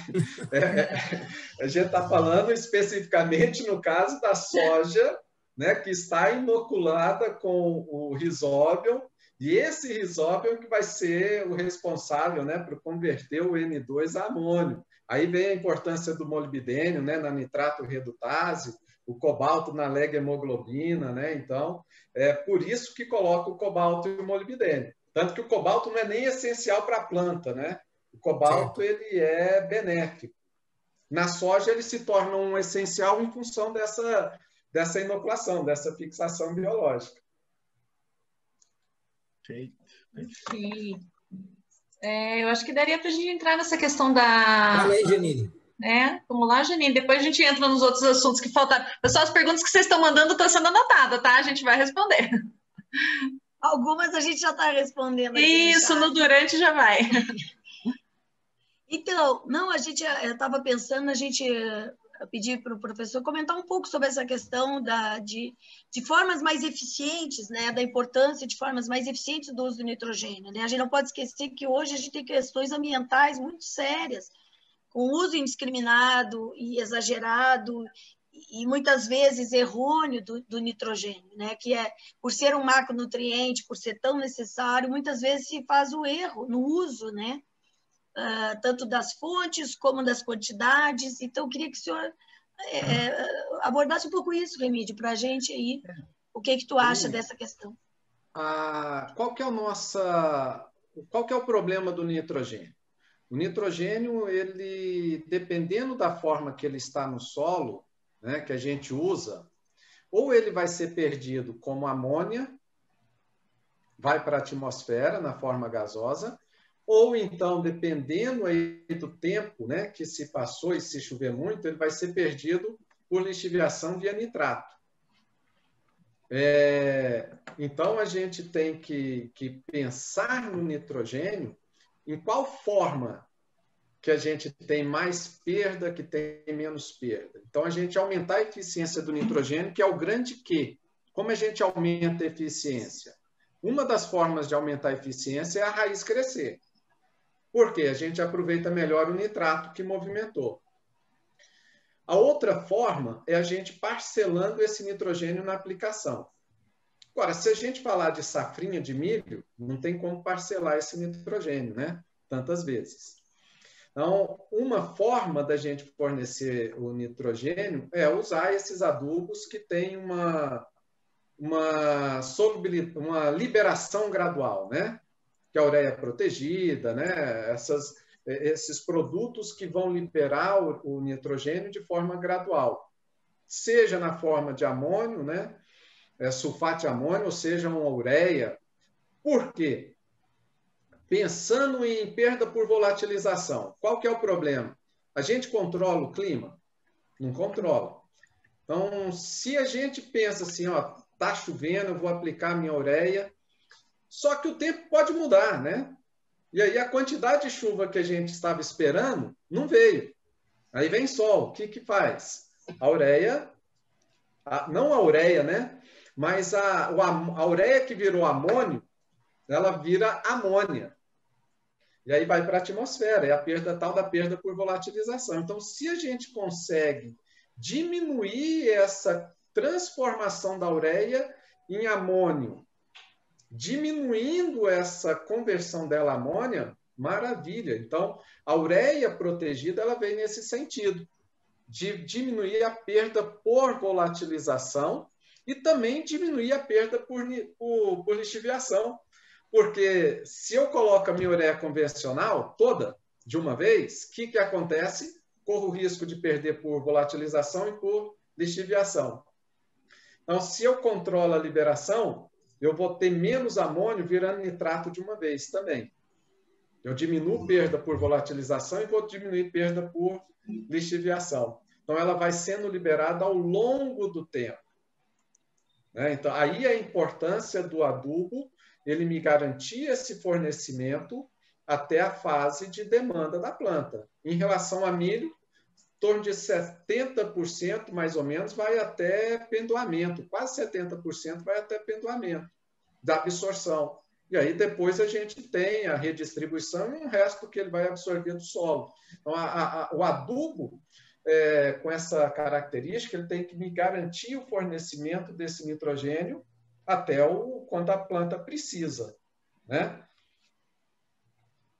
A gente está falando especificamente no caso da soja, né, que está inoculada com o risóbio, e esse risóbio que vai ser o responsável, né, por converter o N2 a amônio. Aí vem a importância do molibdênio, né, na nitrato redutase, o cobalto na leg-hemoglobina, né? Então, é por isso que coloca o cobalto e o molibdênio. Tanto que o cobalto não é nem essencial para a planta, né? O cobalto ele é benéfico. Na soja ele se torna um essencial em função dessa inoculação, dessa fixação biológica. Sim. Eu acho que daria para a gente entrar nessa questão da... Fala aí, Janine. Vamos lá, Janine. Depois a gente entra nos outros assuntos que faltaram. Pessoal, as perguntas que vocês estão mandando estão sendo anotadas, tá? A gente vai responder. Algumas a gente já está respondendo. Isso, no durante já vai. Então, não, eu estava pensando, a gente pedir para o professor comentar um pouco sobre essa questão de formas mais eficientes, né, da importância de formas mais eficientes do uso do nitrogênio. Né? A gente não pode esquecer que hoje a gente tem questões ambientais muito sérias, com o uso indiscriminado e exagerado e muitas vezes errôneo do nitrogênio, né? Que por ser um macronutriente, por ser tão necessário, muitas vezes se faz o erro no uso, né? Tanto das fontes como das quantidades. Então, eu queria que o senhor abordasse um pouco isso, Remídio, para a gente aí. O que tu acha dessa questão? Qual que é o problema do nitrogênio? O nitrogênio, ele, dependendo da forma que ele está no solo, né, que a gente usa, ou ele vai ser perdido como amônia, vai para a atmosfera na forma gasosa, ou então, dependendo aí do tempo, né, que se passou e se chover muito, ele vai ser perdido por lixiviação via nitrato. Então, a gente tem que pensar no nitrogênio, em qual forma que a gente tem mais perda, que tem menos perda. Então, a gente aumentar a eficiência do nitrogênio, que é o grande quê. Como a gente aumenta a eficiência? Uma das formas de aumentar a eficiência é a raiz crescer. Por quê? A gente aproveita melhor o nitrato que movimentou. A outra forma é a gente parcelando esse nitrogênio na aplicação. Agora, se a gente falar de safrinha de milho, não tem como parcelar esse nitrogênio, né? Tantas vezes. Então, uma forma da gente fornecer o nitrogênio é usar esses adubos que têm uma liberação gradual, né? Que é a ureia protegida, né? Esses produtos que vão liberar o nitrogênio de forma gradual, seja na forma de amônio, né? Sulfato de amônio, ou seja, uma ureia. Por quê? Pensando em perda por volatilização, qual que é o problema? A gente controla o clima? Não controla. Então, se a gente pensa assim, ó, tá chovendo, eu vou aplicar minha ureia, só que o tempo pode mudar, né? E aí a quantidade de chuva que a gente estava esperando não veio. Aí vem sol, o que faz? A ureia, não a ureia, né? Mas a ureia que virou amônio, ela vira amônia. E aí vai para a atmosfera, é a tal da perda por volatilização. Então, se a gente consegue diminuir essa transformação da ureia em amônio, diminuindo essa conversão dela a amônia, maravilha. Então, a ureia protegida, ela vem nesse sentido, de diminuir a perda por volatilização e também diminuir a perda por lixiviação. Porque se eu coloco a minha ureia convencional toda de uma vez, o que acontece? Corro o risco de perder por volatilização e por lixiviação. Então, se eu controlo a liberação, eu vou ter menos amônio virando nitrato de uma vez também. Eu diminuo perda por volatilização e vou diminuir perda por lixiviação. Então, ela vai sendo liberada ao longo do tempo. Então, aí a importância do adubo, ele me garantir esse fornecimento até a fase de demanda da planta. Em relação a milho, em torno de 70%, mais ou menos, vai até pendoamento. Quase 70% vai até pendoamento da absorção. E aí depois a gente tem a redistribuição e o resto que ele vai absorver do solo. Então, o adubo, com essa característica, ele tem que me garantir o fornecimento desse nitrogênio até quando a planta precisa, né?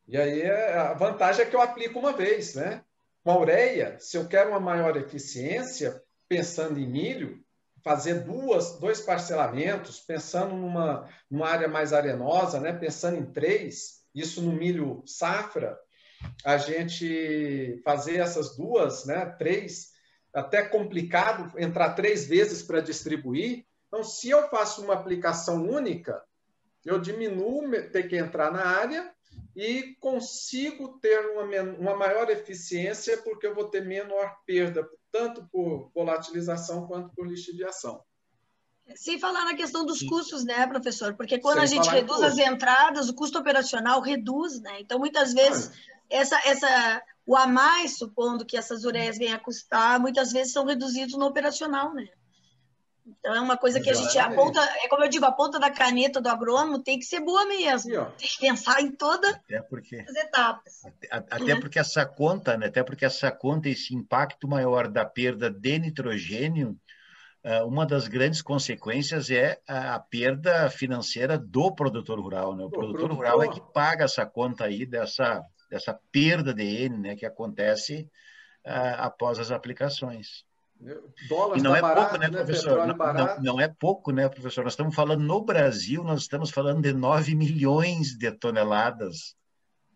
E aí a vantagem é que eu aplico uma vez, né? Com a ureia, se eu quero uma maior eficiência, pensando em milho, fazer dois parcelamentos, pensando numa área mais arenosa, né? Pensando em 3, isso no milho safra, a gente fazer essas 2, né? 3, até complicado entrar 3 vezes para distribuir. Então, se eu faço uma aplicação única, eu diminuo ter que entrar na área e consigo ter uma maior eficiência porque eu vou ter menor perda, tanto por volatilização quanto por lixiviação. Sem falar na questão dos custos, né, professor? Porque quando a gente reduz as entradas, o custo operacional reduz, né? Então, muitas vezes, o a mais, supondo que essas ureias venham a custar, muitas vezes são reduzidos no operacional, né? Então, é uma coisa que a gente aponta, como eu digo, a ponta da caneta do agrônomo tem que ser boa mesmo. Tem que pensar em todas as etapas. Até porque essa conta, né? Até porque essa conta, esse impacto maior da perda de nitrogênio, uma das grandes consequências é a perda financeira do produtor rural, né? O produtor rural é que paga essa conta aí dessa perda de N, né? Que acontece após as aplicações. Dólar e não tá é barato, pouco, né, né? professor? Não é pouco, né, professor? Nós estamos falando, no Brasil, nós estamos falando de 9 milhões de toneladas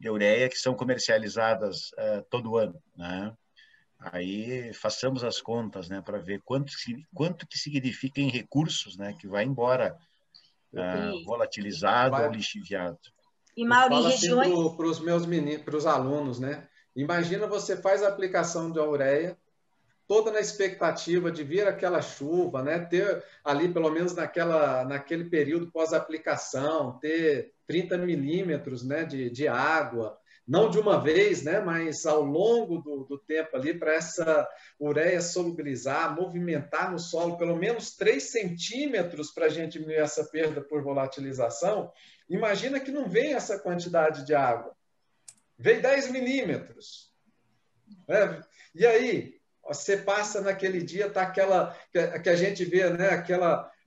de ureia que são comercializadas todo ano, né? Aí façamos as contas, né, para ver quanto que significa em recursos, né, que vai embora volatilizado ou lixiviado. E, Mauro, em regiões... assim para os meus meninos, para os alunos, né? Imagina você faz a aplicação de ureia, toda na expectativa de vir aquela chuva, né? Ter ali, pelo menos naquele período pós-aplicação, ter 30 milímetros, né, de água, não de uma vez, né, mas ao longo do tempo ali, para essa ureia solubilizar, movimentar no solo pelo menos 3 centímetros para a gente diminuir essa perda por volatilização. Imagina que não vem essa quantidade de água, vem 10 milímetros. Né? E aí, você passa naquele dia, tá aquela que a gente vê, né,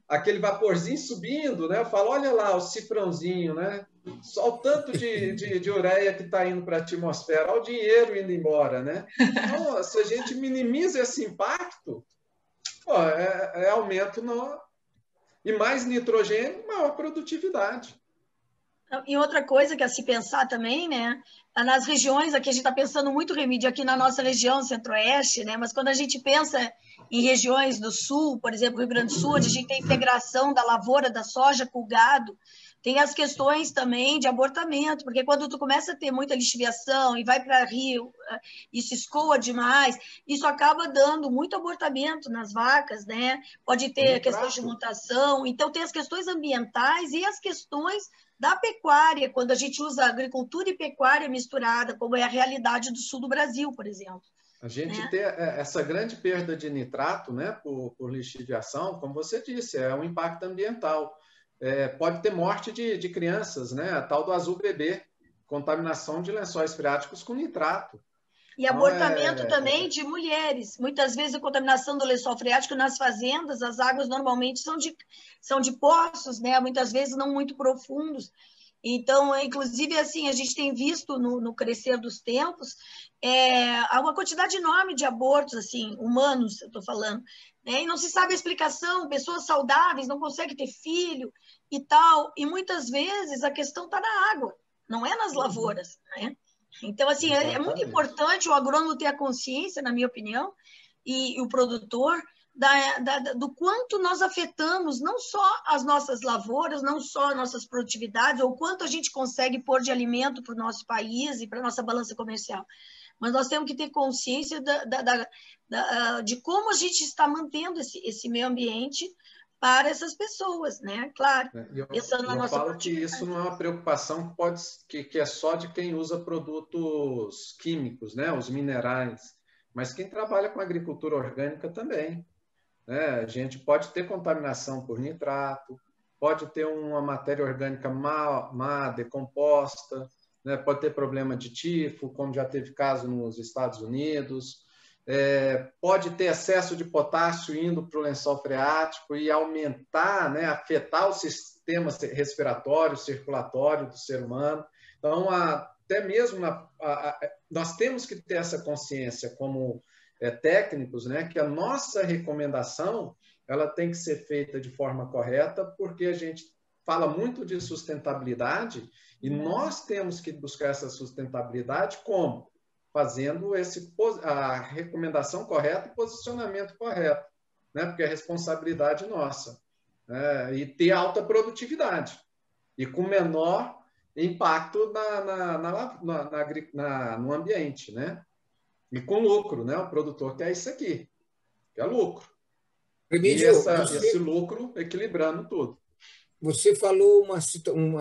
aquele vaporzinho subindo, né? Eu falo, olha lá o cifrãozinho, né? Só o tanto de ureia que está indo para a atmosfera, olha o dinheiro indo embora, né? Então, se a gente minimiza esse impacto, é aumento e mais nitrogênio, maior produtividade. E outra coisa que é se pensar também, né? Nas regiões, aqui a gente está pensando muito, Remídio, aqui na nossa região centro-oeste, né? Mas quando a gente pensa em regiões do sul, por exemplo, Rio Grande do Sul, onde a gente tem integração da lavoura da soja com o gado, tem as questões também de abortamento, porque quando tu começa a ter muita lixiviação e vai para rio, isso escoa demais, isso acaba dando muito abortamento nas vacas, né? Pode ter questões de mutação, então tem as questões ambientais e as questões da pecuária, quando a gente usa agricultura e pecuária misturada, como é a realidade do sul do Brasil, por exemplo. A gente tem essa grande perda de nitrato, né, por lixiviação, como você disse, é um impacto ambiental. Pode ter morte de crianças, né, a tal do azul bebê, contaminação de lençóis freáticos com nitrato. E abortamento também de mulheres. Muitas vezes a contaminação do lençol freático nas fazendas, as águas normalmente são de poços, né? Muitas vezes não muito profundos. Então, inclusive, assim, a gente tem visto no crescer dos tempos, há uma quantidade enorme de abortos, assim, humanos, eu estou falando, né? E não se sabe a explicação, pessoas saudáveis não conseguem ter filho e tal, e muitas vezes a questão está na água, não é nas lavouras, né? Então, assim, é muito importante o agrônomo ter a consciência, na minha opinião, e o produtor, do quanto nós afetamos não só as nossas lavouras, não só as nossas produtividades, ou quanto a gente consegue pôr de alimento para o nosso país e para a nossa balança comercial. Mas nós temos que ter consciência de como a gente está mantendo esse meio ambiente para essas pessoas, né? Claro. Eu falo que isso não é uma preocupação que é só de quem usa produtos químicos, né? Os minerais, mas quem trabalha com agricultura orgânica também. Né? A gente pode ter contaminação por nitrato, pode ter uma matéria orgânica má decomposta, né? Pode ter problema de tifo, como já teve caso nos Estados Unidos. Pode ter excesso de potássio indo para o lençol freático e aumentar, né, afetar o sistema respiratório, circulatório do ser humano. Então, até mesmo nós temos que ter essa consciência como técnicos, né, que a nossa recomendação ela tem que ser feita de forma correta, porque a gente fala muito de sustentabilidade e nós temos que buscar essa sustentabilidade como? Fazendo a recomendação correta e posicionamento correto, né? Porque é responsabilidade nossa, né? E ter alta produtividade e com menor impacto no ambiente, né? E com lucro, né? O produtor quer isso aqui, quer lucro. Remídio, e esse lucro equilibrando tudo. Você falou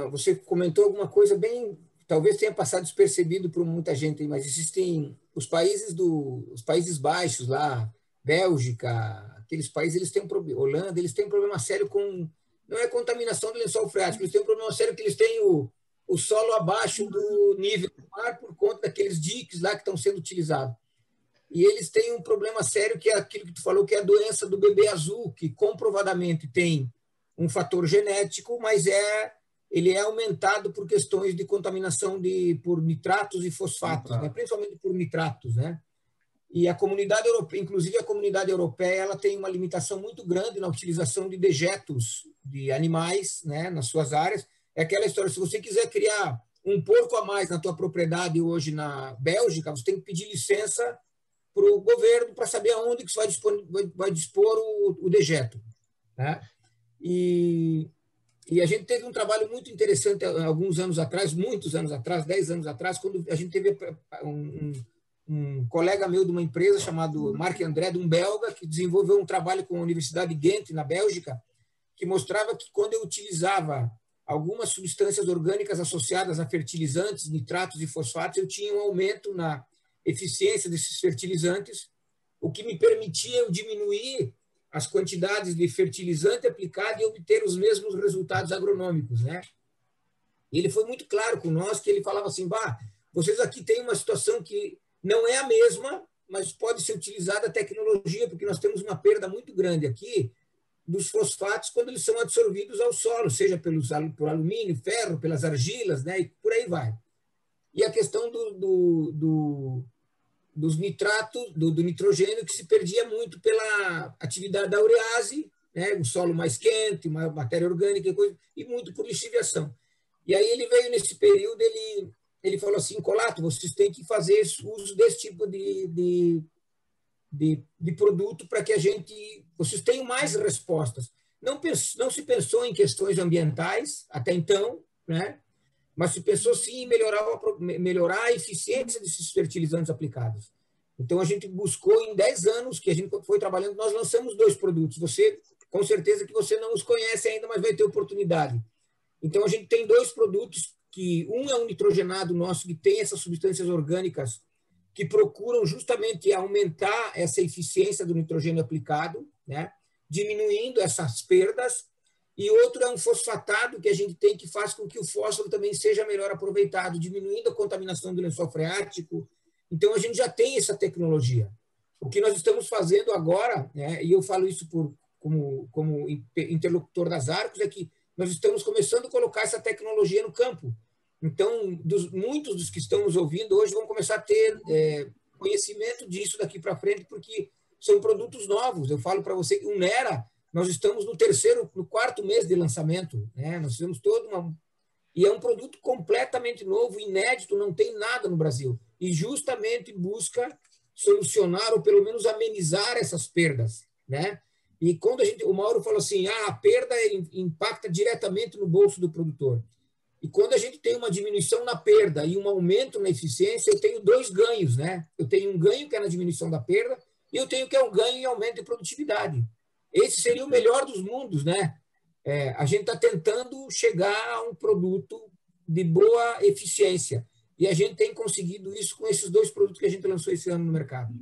você comentou alguma coisa bem, talvez tenha passado despercebido por muita gente, mas existem os Países Baixos lá, Bélgica, aqueles países, eles têm um problema, Holanda, eles têm um problema sério com, não é contaminação do lençol freático, eles têm um problema sério que eles têm o solo abaixo do nível do mar por conta daqueles diques lá que estão sendo utilizados. E eles têm um problema sério que é aquilo que tu falou, que é a doença do bebê azul, que comprovadamente tem um fator genético, mas ele é aumentado por questões de contaminação por nitratos e fosfatos, né? Principalmente por nitratos, né? E a comunidade europeia, inclusive a comunidade europeia, ela tem uma limitação muito grande na utilização de dejetos de animais, né, nas suas áreas. É aquela história, se você quiser criar um porco a mais na tua propriedade hoje na Bélgica, você tem que pedir licença para o governo para saber aonde que você vai dispor o dejeto, né? E E a gente teve um trabalho muito interessante alguns anos atrás, muitos anos atrás, 10 anos atrás, quando a gente teve um colega meu de uma empresa chamado Marc André, um belga, que desenvolveu um trabalho com a Universidade de Ghent, na Bélgica, que mostrava que quando eu utilizava algumas substâncias orgânicas associadas a fertilizantes, nitratos e fosfatos, eu tinha um aumento na eficiência desses fertilizantes, o que me permitia eu diminuir as quantidades de fertilizante aplicado e obter os mesmos resultados agronômicos, né? E ele foi muito claro com nós, que ele falava assim, vocês aqui têm uma situação que não é a mesma, mas pode ser utilizada a tecnologia, porque nós temos uma perda muito grande aqui dos fosfatos quando eles são absorvidos ao solo, seja por alumínio, ferro, pelas argilas, né? E por aí vai. E a questão dos nitratos, do nitrogênio, que se perdia muito pela atividade da urease, né? Um solo mais quente, uma matéria orgânica e muito por lixiviação. E aí ele veio nesse período, ele falou assim, Colato, vocês têm que fazer uso desse tipo de produto para que vocês tenham mais respostas. Não se pensou em questões ambientais até então, né? Mas se pensou sim em melhorar a eficiência desses fertilizantes aplicados. Então, a gente buscou, em 10 anos que a gente foi trabalhando, nós lançamos 2 produtos. Você, com certeza que você não os conhece ainda, mas vai ter oportunidade. Então, a gente tem 2 produtos, que um é um nitrogenado nosso, que tem essas substâncias orgânicas que procuram justamente aumentar essa eficiência do nitrogênio aplicado, né? Diminuindo essas perdas. E outro é um fosfatado que a gente tem, que faz com que o fósforo também seja melhor aproveitado, diminuindo a contaminação do lençol freático. Então, a gente já tem essa tecnologia. O que nós estamos fazendo agora, né, e eu falo isso como interlocutor das Arcos, é que nós estamos começando a colocar essa tecnologia no campo. Então, muitos dos que estão nos ouvindo hoje vão começar a ter conhecimento disso daqui para frente, porque são produtos novos. Eu falo para você que o Nera, nós estamos no 4º mês de lançamento, né? Nós fizemos e é um produto completamente novo, inédito, não tem nada no Brasil. E justamente busca solucionar ou pelo menos amenizar essas perdas, né? E quando o Mauro falou assim, a perda impacta diretamente no bolso do produtor. E quando a gente tem uma diminuição na perda e um aumento na eficiência, eu tenho 2 ganhos, né? Eu tenho um ganho que é na diminuição da perda e eu tenho que é um ganho em aumento de produtividade. Esse seria o melhor dos mundos, né? A gente está tentando chegar a um produto de boa eficiência. E a gente tem conseguido isso com esses 2 produtos que a gente lançou esse ano no mercado.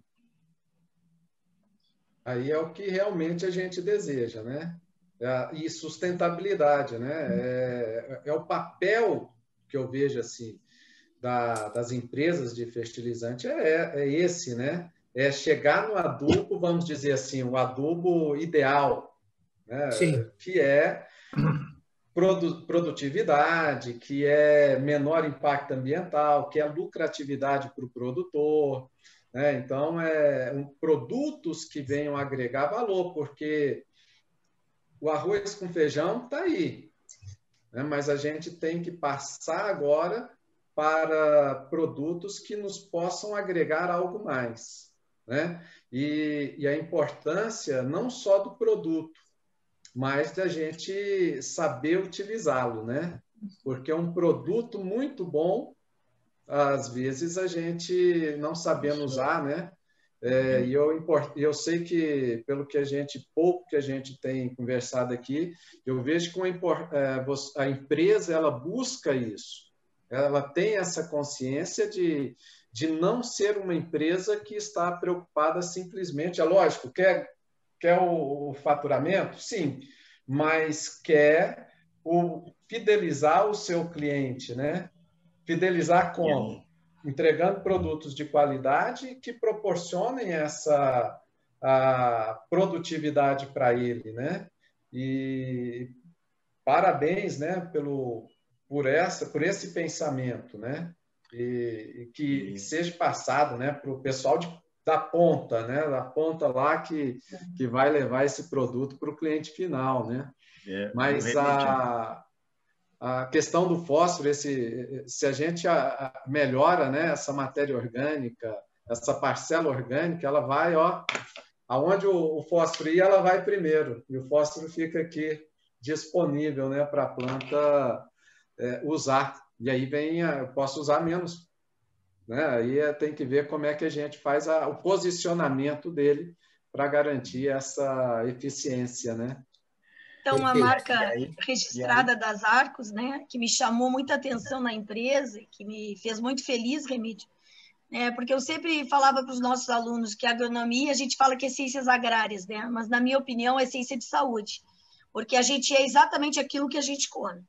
Aí é o que realmente a gente deseja, né? E sustentabilidade, né? É o papel que eu vejo assim das empresas de fertilizante é esse, né? É chegar no adubo, vamos dizer assim, o adubo ideal, né? Que é produtividade, que é menor impacto ambiental, que é lucratividade para o produtor, né? Então, produtos que venham agregar valor, porque o arroz com feijão está aí, né? Mas a gente tem que passar agora para produtos que nos possam agregar algo mais, né? E a importância não só do produto, mas da gente saber utilizá-lo, né? Porque é um produto muito bom, às vezes a gente não sabendo usar, né? E eu sei que, pelo que pouco que a gente tem conversado aqui, eu vejo que a empresa ela busca isso. Ela tem essa consciência de não ser uma empresa que está preocupada simplesmente, é lógico, quer o faturamento? Sim, mas quer fidelizar o seu cliente, né? Fidelizar como? Entregando produtos de qualidade que proporcionem essa produtividade para ele, né? E parabéns, né, por esse pensamento, né? E que seja passado, né, para o pessoal da ponta, né? Da ponta lá que vai levar esse produto para o cliente final, né? Mas a questão do fósforo, se a gente melhora, né, essa matéria orgânica, essa parcela orgânica, ela vai, aonde o fósforo ia, ela vai primeiro, e o fósforo fica aqui disponível, né, para a planta usar. E aí eu posso usar menos. Né? Aí tem que ver como é que a gente faz o posicionamento dele para garantir essa eficiência, né? Então, uma marca registrada das Arcos, né, que me chamou muita atenção na empresa, que me fez muito feliz, Remídio, porque eu sempre falava para os nossos alunos que a agronomia, a gente fala que é ciências agrárias, né, mas, na minha opinião, é ciência de saúde, porque a gente é exatamente aquilo que a gente come,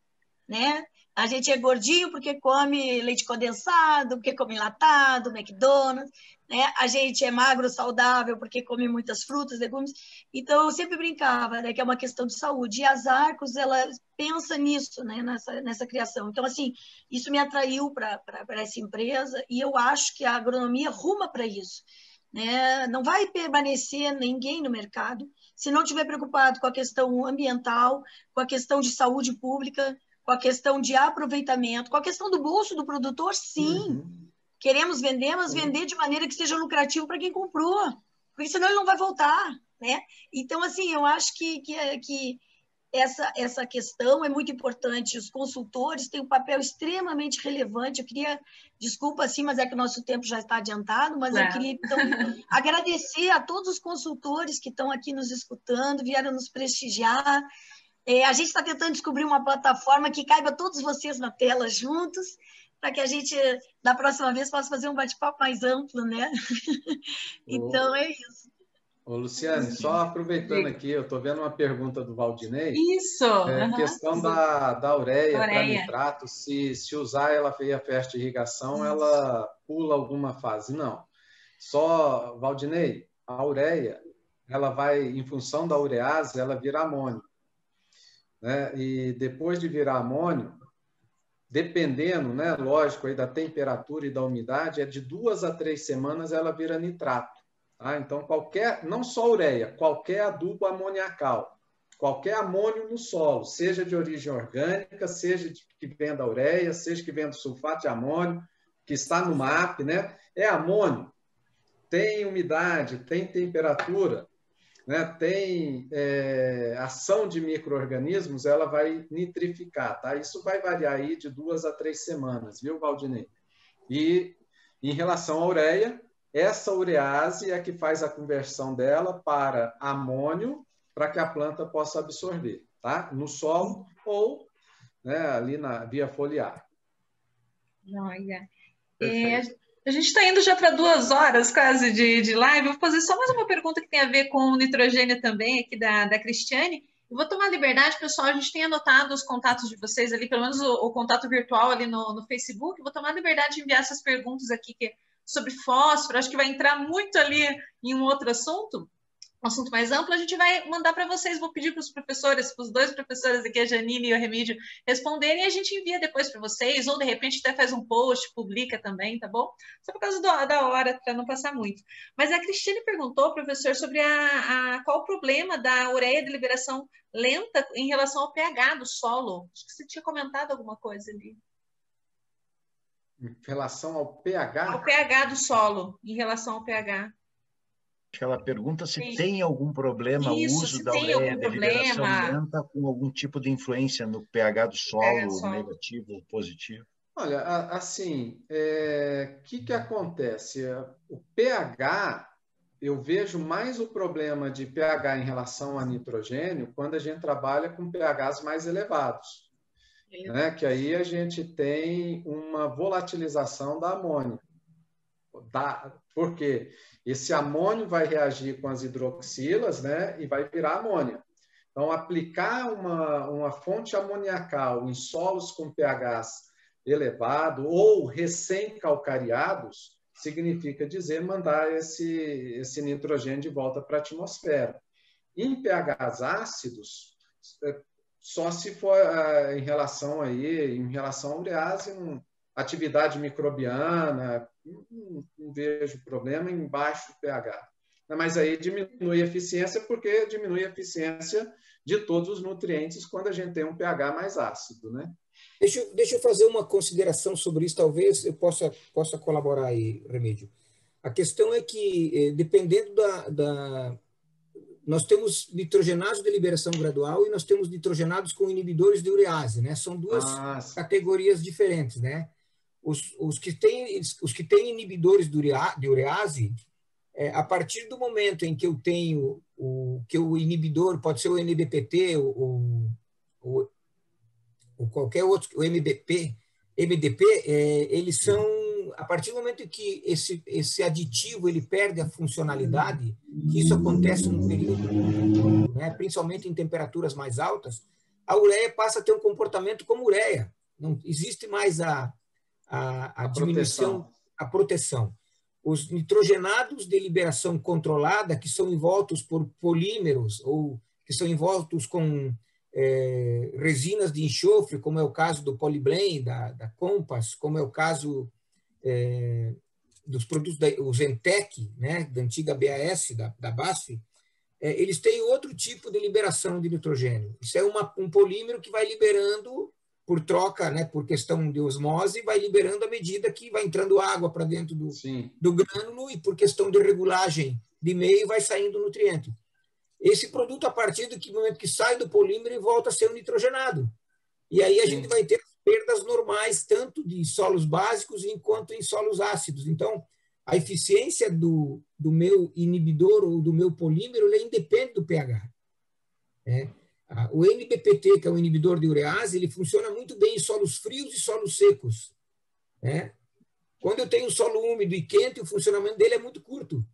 né? A gente é gordinho porque come leite condensado, porque come enlatado, McDonald's, né? A gente é magro, saudável, porque come muitas frutas, legumes. Então, eu sempre brincava, né, que é uma questão de saúde. E as Arcos, ela pensa nisso, né, nessa criação. Então, assim, isso me atraiu para essa empresa e eu acho que a agronomia ruma para isso. Né? Não vai permanecer ninguém no mercado se não estiver preocupado com a questão ambiental, com a questão de saúde pública, com a questão de aproveitamento, com a questão do bolso do produtor, sim. Queremos vender, mas vender de maneira que seja lucrativo para quem comprou, porque senão ele não vai voltar, né? Então, assim, eu acho que essa questão é muito importante. Os consultores têm um papel extremamente relevante. Eu queria, desculpa, assim, mas é que o nosso tempo já está adiantado, mas eu queria, então, agradecer a todos os consultores que estão aqui nos escutando, vieram nos prestigiar. A gente está tentando descobrir uma plataforma que caiba todos vocês na tela juntos, para que a gente, da próxima vez, possa fazer um bate-papo mais amplo, né? Então, é isso. Ô, Luciane, só aproveitando aqui, eu estou vendo uma pergunta do Valdinei. Isso! Questão da ureia para nitrato, se usar ela via festa de irrigação, ela pula alguma fase. Não. Só, Valdinei, a ureia, ela vai, em função da urease, ela vira amônio. Né? E depois de virar amônio, dependendo, né, lógico, aí da temperatura e da umidade, de 2 a 3 semanas ela vira nitrato. Tá? Então, não só ureia, qualquer adubo amoniacal, qualquer amônio no solo, seja de origem orgânica, seja que venha da ureia, seja que venha do sulfato de amônio, que está no MAP, né? É amônio, tem umidade, tem temperatura, né, tem ação de micro-organismos, ela vai nitrificar, tá? Isso vai variar aí de 2 a 3 semanas, viu, Valdinei? E em relação à ureia, essa urease é que faz a conversão dela para amônio, para que a planta possa absorver, tá? No solo ou, né, ali na via foliar. Olha. A gente está indo já para 2 horas quase de live. Eu vou fazer só mais uma pergunta que tem a ver com o nitrogênio também, aqui da Cristiane. Eu vou tomar liberdade, pessoal, a gente tem anotado os contatos de vocês ali, pelo menos o contato virtual ali no Facebook. Eu vou tomar liberdade de enviar essas perguntas aqui sobre fósforo. Acho que vai entrar muito ali em um outro assunto. Um assunto mais amplo, a gente vai mandar para vocês, vou pedir para os professores, para os 2 professores aqui, a Janine e o Remídio, responderem e a gente envia depois para vocês, ou de repente até faz um post, publica também, tá bom? Só por causa da hora, para não passar muito. Mas a Cristiane perguntou, professor, sobre qual o problema da ureia de liberação lenta em relação ao pH do solo. Acho que você tinha comentado alguma coisa ali. Em relação ao pH? Ao pH do solo, em relação ao pH. Ela pergunta se tem algum problema o uso da ureia de liberação lenta com algum tipo de influência no pH do solo, negativo ou positivo. Olha, assim, que acontece? O pH, eu vejo mais o problema de pH em relação a nitrogênio quando a gente trabalha com pHs mais elevados. Né? Que aí a gente tem uma volatilização da amônia. Por quê? Esse amônio vai reagir com as hidroxilas, né, e vai virar amônia. Então, aplicar uma fonte amoniacal em solos com pHs elevado ou recém-calcareados significa dizer mandar esse nitrogênio de volta para a atmosfera. Em pHs ácidos, só se for em relação à urease, atividade microbiana, não vejo problema em baixo pH. Mas aí diminui a eficiência, porque diminui a eficiência de todos os nutrientes quando a gente tem um pH mais ácido, né? Deixa eu fazer uma consideração sobre isso, talvez eu possa colaborar aí, Remídio. A questão é que, dependendo nós temos nitrogenados de liberação gradual e nós temos nitrogenados com inibidores de urease, né? São duas categorias diferentes, né? Os que têm inibidores de urease, a partir do momento em que eu tenho que o inibidor, pode ser o NBPT ou qualquer outro, o MDP, eles são, a partir do momento em que esse aditivo ele perde a funcionalidade, que isso acontece num período, né, principalmente em temperaturas mais altas, a ureia passa a ter um comportamento como ureia. Não existe mais a diminuição, a proteção. Os nitrogenados de liberação controlada, que são envoltos por polímeros ou que são envoltos com resinas de enxofre, como é o caso do Polyblend, da Compass, como é o caso dos produtos o Zentec, né, da antiga BAS, da BASF, eles têm outro tipo de liberação de nitrogênio. Isso é um polímero que vai liberando por troca, né, por questão de osmose, vai liberando à medida que vai entrando água para dentro do grânulo e por questão de regulagem de meio vai saindo nutriente. Esse produto, a partir do momento que sai do polímero, volta a ser um nitrogenado. E aí a gente vai ter perdas normais, tanto de solos básicos quanto em solos ácidos. Então, a eficiência do meu inibidor ou do meu polímero, ele independe do pH. O NBPT, que é o inibidor de urease, ele funciona muito bem em solos frios e solos secos. Quando eu tenho um solo úmido e quente, o funcionamento dele é muito curto.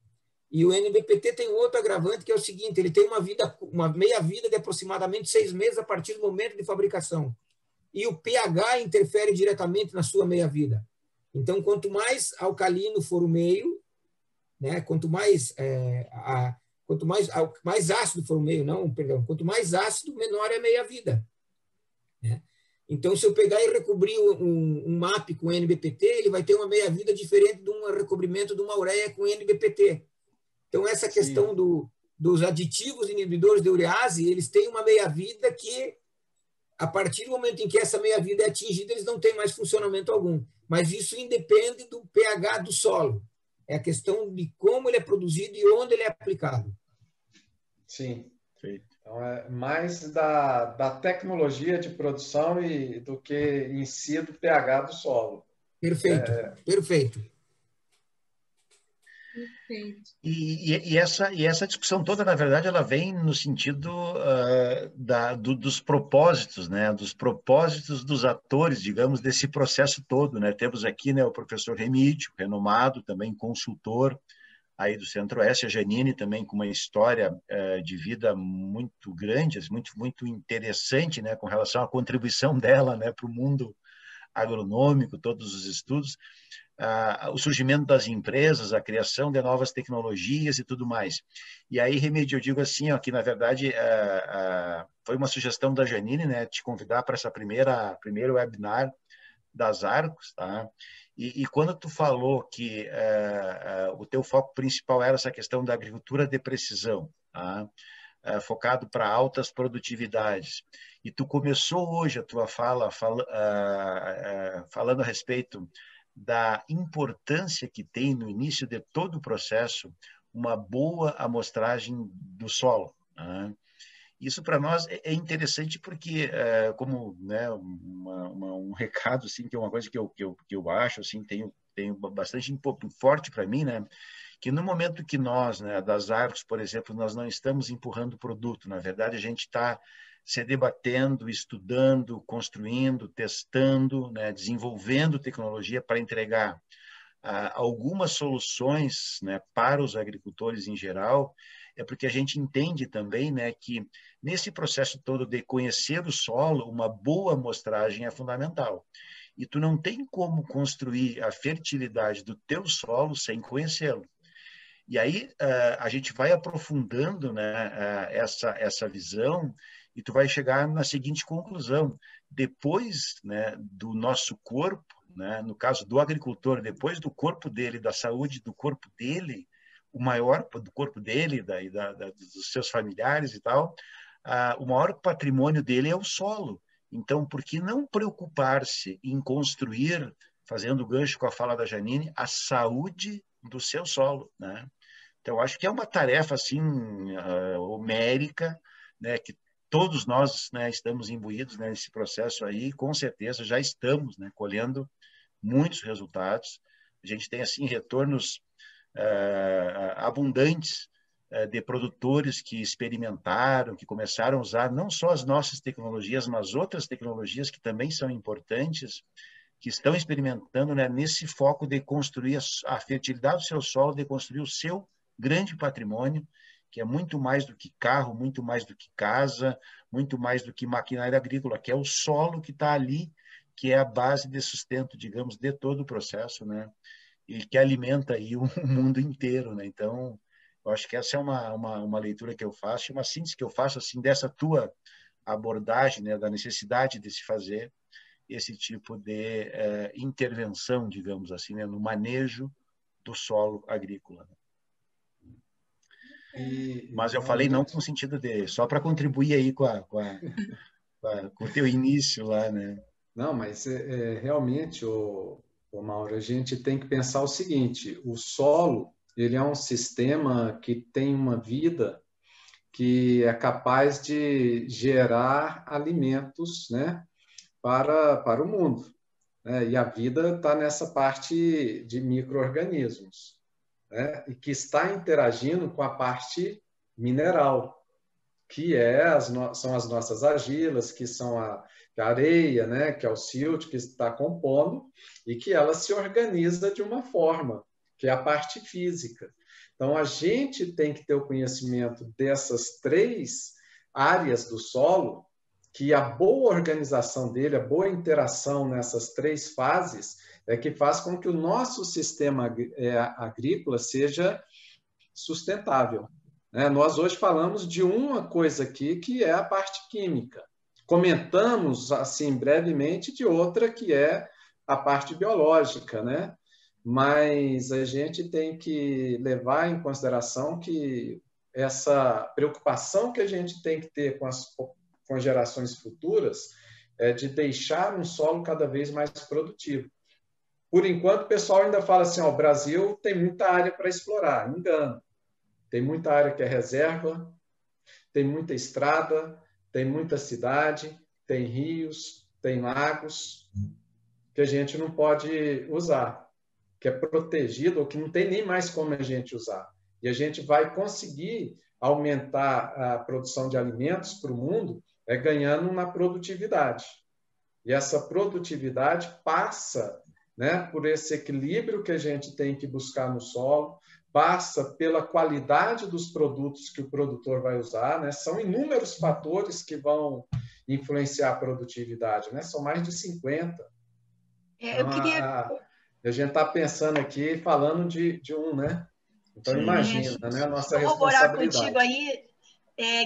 E o NBPT tem outro agravante, que é o seguinte, ele tem uma meia-vida de aproximadamente 6 meses a partir do momento de fabricação. E o pH interfere diretamente na sua meia-vida. Então, quanto mais alcalino for o meio, né, quanto mais ácido for o meio, quanto mais ácido, menor é a meia-vida. Né? Então, se eu pegar e recobrir um MAP com NBPT, ele vai ter uma meia-vida diferente de um recobrimento de uma ureia com NBPT. Então, essa questão dos aditivos inibidores de urease, eles têm uma meia-vida que, a partir do momento em que essa meia-vida é atingida, eles não têm mais funcionamento algum. Mas isso independe do pH do solo. É a questão de como ele é produzido e onde ele é aplicado. Sim. Então, é mais da tecnologia de produção do que em si do pH do solo. Perfeito, perfeito. E essa discussão toda, na verdade, ela vem no sentido dos propósitos, né? Dos propósitos dos atores, digamos, desse processo todo, né? Temos aqui, né, o professor Remídio, renomado, também consultor aí do Centro-Oeste, a Janine também com uma história de vida muito grande, muito interessante, né, com relação à contribuição dela, né, para o mundo agronômico, todos os estudos. O surgimento das empresas, a criação de novas tecnologias e tudo mais. E aí, Remídio, eu digo assim, ó, que na verdade foi uma sugestão da Janine, né, te convidar para essa primeiro webinar das Arcos, tá? E quando tu falou que o teu foco principal era essa questão da agricultura de precisão, tá? Focado para altas produtividades, e tu começou hoje a tua fala falando a respeito da importância que tem no início de todo o processo uma boa amostragem do solo. Né? Isso para nós é interessante porque, como, né, um recado, assim, que é uma coisa que eu acho, assim, tenho bastante forte para mim, né, que no momento que nós, né, das Arcos, por exemplo, nós não estamos empurrando o produto, na verdade a gente está se debatendo, estudando, construindo, testando, né, desenvolvendo tecnologia para entregar algumas soluções, né, para os agricultores em geral, é porque a gente entende também, né, que nesse processo todo de conhecer o solo, uma boa amostragem é fundamental. E tu não tem como construir a fertilidade do teu solo sem conhecê-lo. E aí a gente vai aprofundando, né, essa visão e tu vai chegar na seguinte conclusão. Depois, né, do nosso corpo, né, no caso do agricultor, depois do corpo dele, da saúde do corpo dele, o maior do corpo dele, dos seus familiares e tal, o maior patrimônio dele é o solo. Então, por que não preocupar-se em construir, fazendo gancho com a fala da Janine, a saúde do seu solo, né? Então, acho que é uma tarefa assim homérica, né, que todos nós, né, estamos imbuídos, né, nesse processo aí, com certeza já estamos, né, colhendo muitos resultados. A gente tem assim retornos abundantes de produtores que experimentaram, que começaram a usar não só as nossas tecnologias, mas outras tecnologias que também são importantes, que estão experimentando, né, nesse foco de construir a fertilidade do seu solo, de construir o seu grande patrimônio, que é muito mais do que carro, muito mais do que casa, muito mais do que maquinária agrícola, que é o solo que está ali, que é a base de sustento, digamos, de todo o processo, né? E que alimenta aí o mundo inteiro, né? Então, eu acho que essa é uma leitura que eu faço, uma síntese que eu faço assim dessa tua abordagem, né, da necessidade de se fazer esse tipo de intervenção, digamos assim, né, no manejo do solo agrícola. Mas eu falei não com o sentido de... Só para contribuir aí com o teu início lá, né? Não, mas realmente, Mauro, a gente tem que pensar o seguinte, o solo, ele é um sistema que tem uma vida que é capaz de gerar alimentos, né, para o mundo, né? E a vida está nessa parte de micro-organismos, né? E que está interagindo com a parte mineral, que são as nossas argilas, que são a areia, né? Que é o silt que está compondo, e que ela se organiza de uma forma, que é a parte física. Então, a gente tem que ter o conhecimento dessas 3 áreas do solo, que a boa organização dele, a boa interação nessas 3 fases, é que faz com que o nosso sistema agrícola seja sustentável. Nós hoje falamos de uma coisa aqui, que é a parte química. Comentamos, assim, brevemente, de outra, que é a parte biológica, né? Mas a gente tem que levar em consideração que essa preocupação que a gente tem que ter com as gerações futuras é de deixar um solo cada vez mais produtivo. Por enquanto, o pessoal ainda fala assim, o Brasil tem muita área para explorar. Engano. Tem muita área que é reserva, tem muita estrada, tem muita cidade, tem rios, tem lagos, que a gente não pode usar, que é protegido ou que não tem nem mais como a gente usar. E a gente vai conseguir aumentar a produção de alimentos para o mundo ganhando na produtividade. E essa produtividade passa, né, por esse equilíbrio que a gente tem que buscar no solo, passa pela qualidade dos produtos que o produtor vai usar, né? São inúmeros fatores que vão influenciar a produtividade, né? São mais de 50. A gente está pensando aqui, falando de um, né? Então, imagina, né? A nossa responsabilidade. Contigo aí,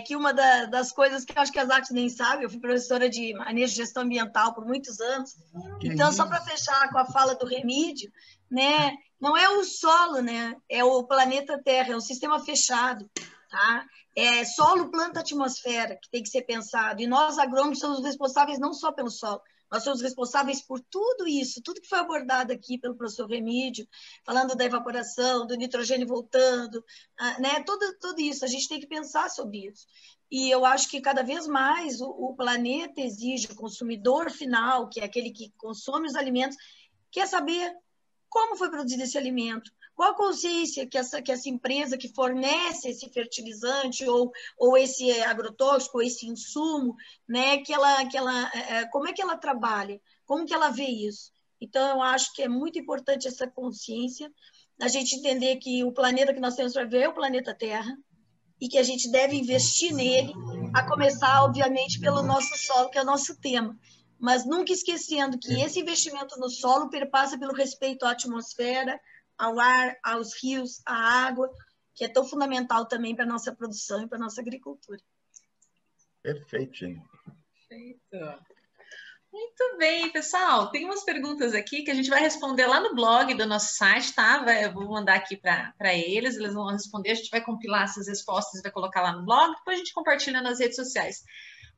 que uma das coisas que eu acho que as artes nem sabem, eu fui professora de manejo de gestão ambiental por muitos anos, então, só para fechar com a fala do Remídio, né? Não é o solo, né? É o planeta Terra, é um sistema fechado, tá? É solo, planta, atmosfera, que tem que ser pensado. E nós, agrônomos, somos responsáveis não só pelo solo, nós somos responsáveis por tudo isso, tudo que foi abordado aqui pelo professor Remídio, falando da evaporação, do nitrogênio voltando, né? Tudo isso, a gente tem que pensar sobre isso. E eu acho que cada vez mais o planeta exige, o consumidor final, que é aquele que consome os alimentos, quer saber como foi produzido esse alimento, qual a consciência que essa empresa que fornece esse fertilizante ou esse agrotóxico, ou esse insumo, né, como é que ela trabalha, como que ela vê isso. Então, eu acho que é muito importante essa consciência, a gente entender que o planeta que nós temos para ver é o planeta Terra, e que a gente deve investir nele, a começar, obviamente, pelo nosso solo, que é o nosso tema. Mas nunca esquecendo que esse investimento no solo perpassa pelo respeito à atmosfera, ao ar, aos rios, à água, que é tão fundamental também para a nossa produção e para a nossa agricultura. Perfeito, gente. Perfeito. Muito bem, pessoal. Tem umas perguntas aqui que a gente vai responder lá no blog do nosso site, tá? Eu vou mandar aqui para eles vão responder, a gente vai compilar essas respostas e vai colocar lá no blog, depois a gente compartilha nas redes sociais.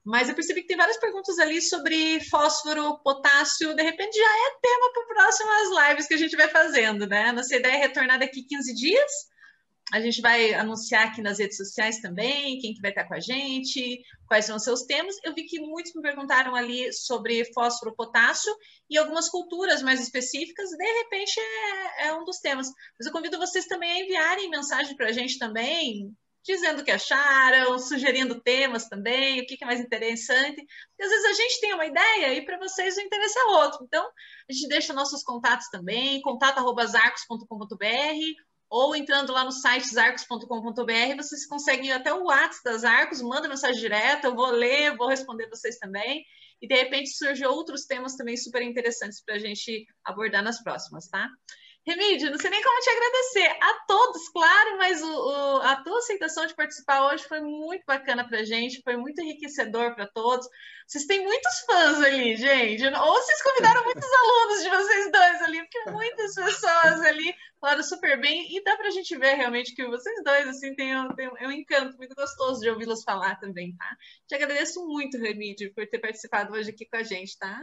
Mas eu percebi que tem várias perguntas ali sobre fósforo, potássio, de repente já é tema para próximas lives que a gente vai fazendo, né? Nossa ideia é retornar daqui 15 dias A gente vai anunciar aqui nas redes sociais também, quem que vai estar com a gente, quais são os seus temas. Eu vi que muitos me perguntaram ali sobre fósforo, potássio e algumas culturas mais específicas, de repente é um dos temas. Mas eu convido vocês também a enviarem mensagem para a gente também, dizendo o que acharam, sugerindo temas também, o que é mais interessante. Porque às vezes a gente tem uma ideia e para vocês o interesse é outro. Então, a gente deixa nossos contatos também, contato@zarcos.com.br, ou entrando lá no site zarcos.com.br, vocês conseguem ir até o WhatsApp das Zarcos, manda mensagem direta, eu vou ler, vou responder vocês também. E, de repente, surgem outros temas também super interessantes para a gente abordar nas próximas, tá? Remídio, não sei nem como te agradecer a todos, claro, mas a tua aceitação de participar hoje foi muito bacana para a gente, foi muito enriquecedor para todos. Vocês têm muitos fãs ali, gente, ou vocês convidaram muitos alunos de vocês dois ali, porque muitas pessoas ali falaram super bem, e dá para a gente ver realmente que vocês dois, assim, tem um encanto muito gostoso de ouvi-los falar também, tá? Te agradeço muito, Remídio, por ter participado hoje aqui com a gente, tá?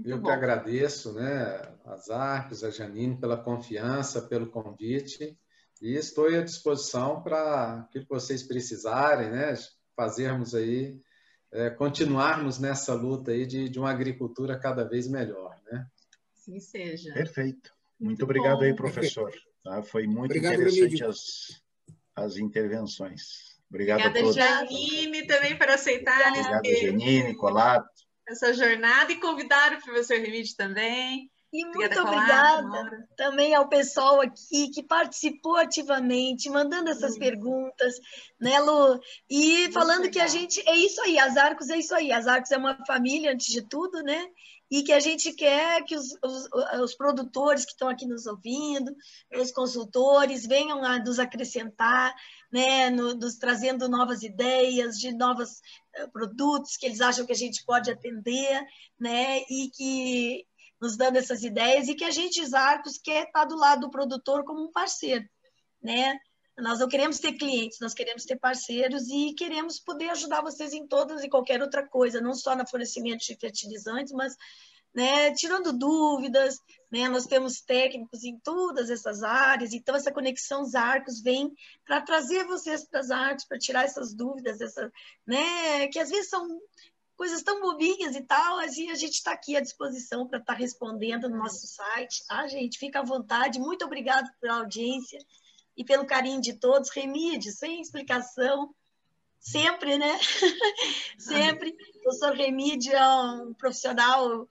Eu que agradeço, né, a Zarcos, a Janine, pela confiança, pelo convite, e estou à disposição para aquilo que vocês precisarem, né, fazermos aí, continuarmos nessa luta aí de uma agricultura cada vez melhor, né? Sim, seja. Perfeito. Muito obrigado aí, professor. Tá? Foi muito interessante as intervenções. Obrigado a todos. Obrigada, Janine, também por aceitar. Obrigado, Janine, Colato. Essa jornada, e convidar o professor Remídio também. E muito obrigada também ao pessoal aqui que participou ativamente, mandando essas perguntas, né, Lu? E falando que a gente, é isso aí, as Zarcos é isso aí, as Zarcos é uma família, antes de tudo, né? E que a gente quer que os produtores que estão aqui nos ouvindo, os consultores, venham a nos acrescentar, né, nos trazendo novas ideias, de novos produtos que eles acham que a gente pode atender, né, e que nos dando essas ideias, e que a gente, Zarcos, quer estar do lado do produtor como um parceiro, né? Nós não queremos ter clientes, nós queremos ter parceiros e queremos poder ajudar vocês em todas e qualquer outra coisa, não só no fornecimento de fertilizantes, mas, né, tirando dúvidas, né, nós temos técnicos em todas essas áreas, então essa conexão Zarcos vem para trazer vocês para as artes, para tirar essas dúvidas, né, que às vezes são coisas tão bobinhas e tal, e a gente está aqui à disposição para estar respondendo no nosso site, tá, gente? Fica à vontade, muito obrigada pela audiência e pelo carinho de todos. Remídio, sem explicação, sempre, né? Sempre. O professor Remídio é um profissional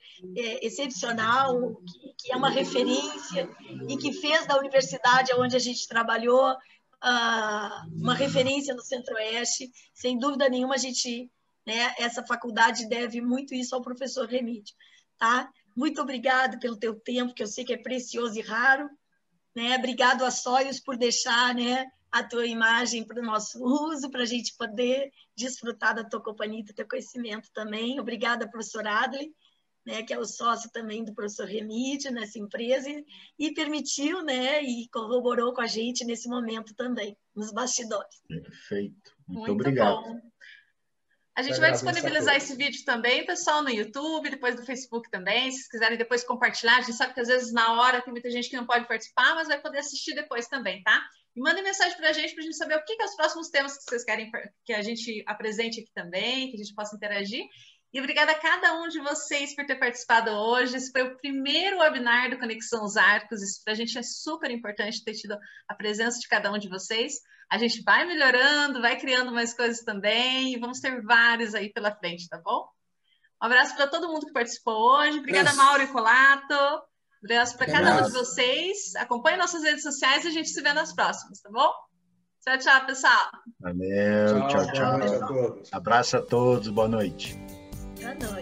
excepcional, que é uma referência e que fez da universidade onde a gente trabalhou uma referência no Centro-Oeste. Sem dúvida nenhuma, a gente... né? Essa faculdade deve muito isso ao professor Remídio, tá? Muito obrigado pelo teu tempo, que eu sei que é precioso e raro, né? Obrigado a Sóios por deixar, né, a tua imagem para o nosso uso, para a gente poder desfrutar da tua companhia e do teu conhecimento também. Obrigada, professor Adley, né, que é o sócio também do professor Remídio nessa empresa, e permitiu, né, e corroborou com a gente nesse momento também, nos bastidores. Perfeito. Muito obrigado. Bom. A gente vai disponibilizar esse vídeo também, pessoal, no YouTube, depois do Facebook também. Se vocês quiserem depois compartilhar, a gente sabe que às vezes na hora tem muita gente que não pode participar, mas vai poder assistir depois também, tá? E mandem mensagem para a gente saber o que é os próximos temas que vocês querem que a gente apresente aqui também, que a gente possa interagir. E obrigada a cada um de vocês por ter participado hoje. Esse foi o primeiro webinar do Conexão Zarcos. Isso para a gente é super importante ter tido a presença de cada um de vocês. A gente vai melhorando, vai criando mais coisas também, e vamos ter vários aí pela frente, tá bom? Um abraço para todo mundo que participou hoje. Obrigada, Mauro e Colato. Um abraço para cada um de vocês. Acompanhe nossas redes sociais e a gente se vê nas próximas, tá bom? Tchau, tchau, pessoal. Valeu, tchau, tchau. Abraço a todos. Abraço a todos, boa noite. Boa noite.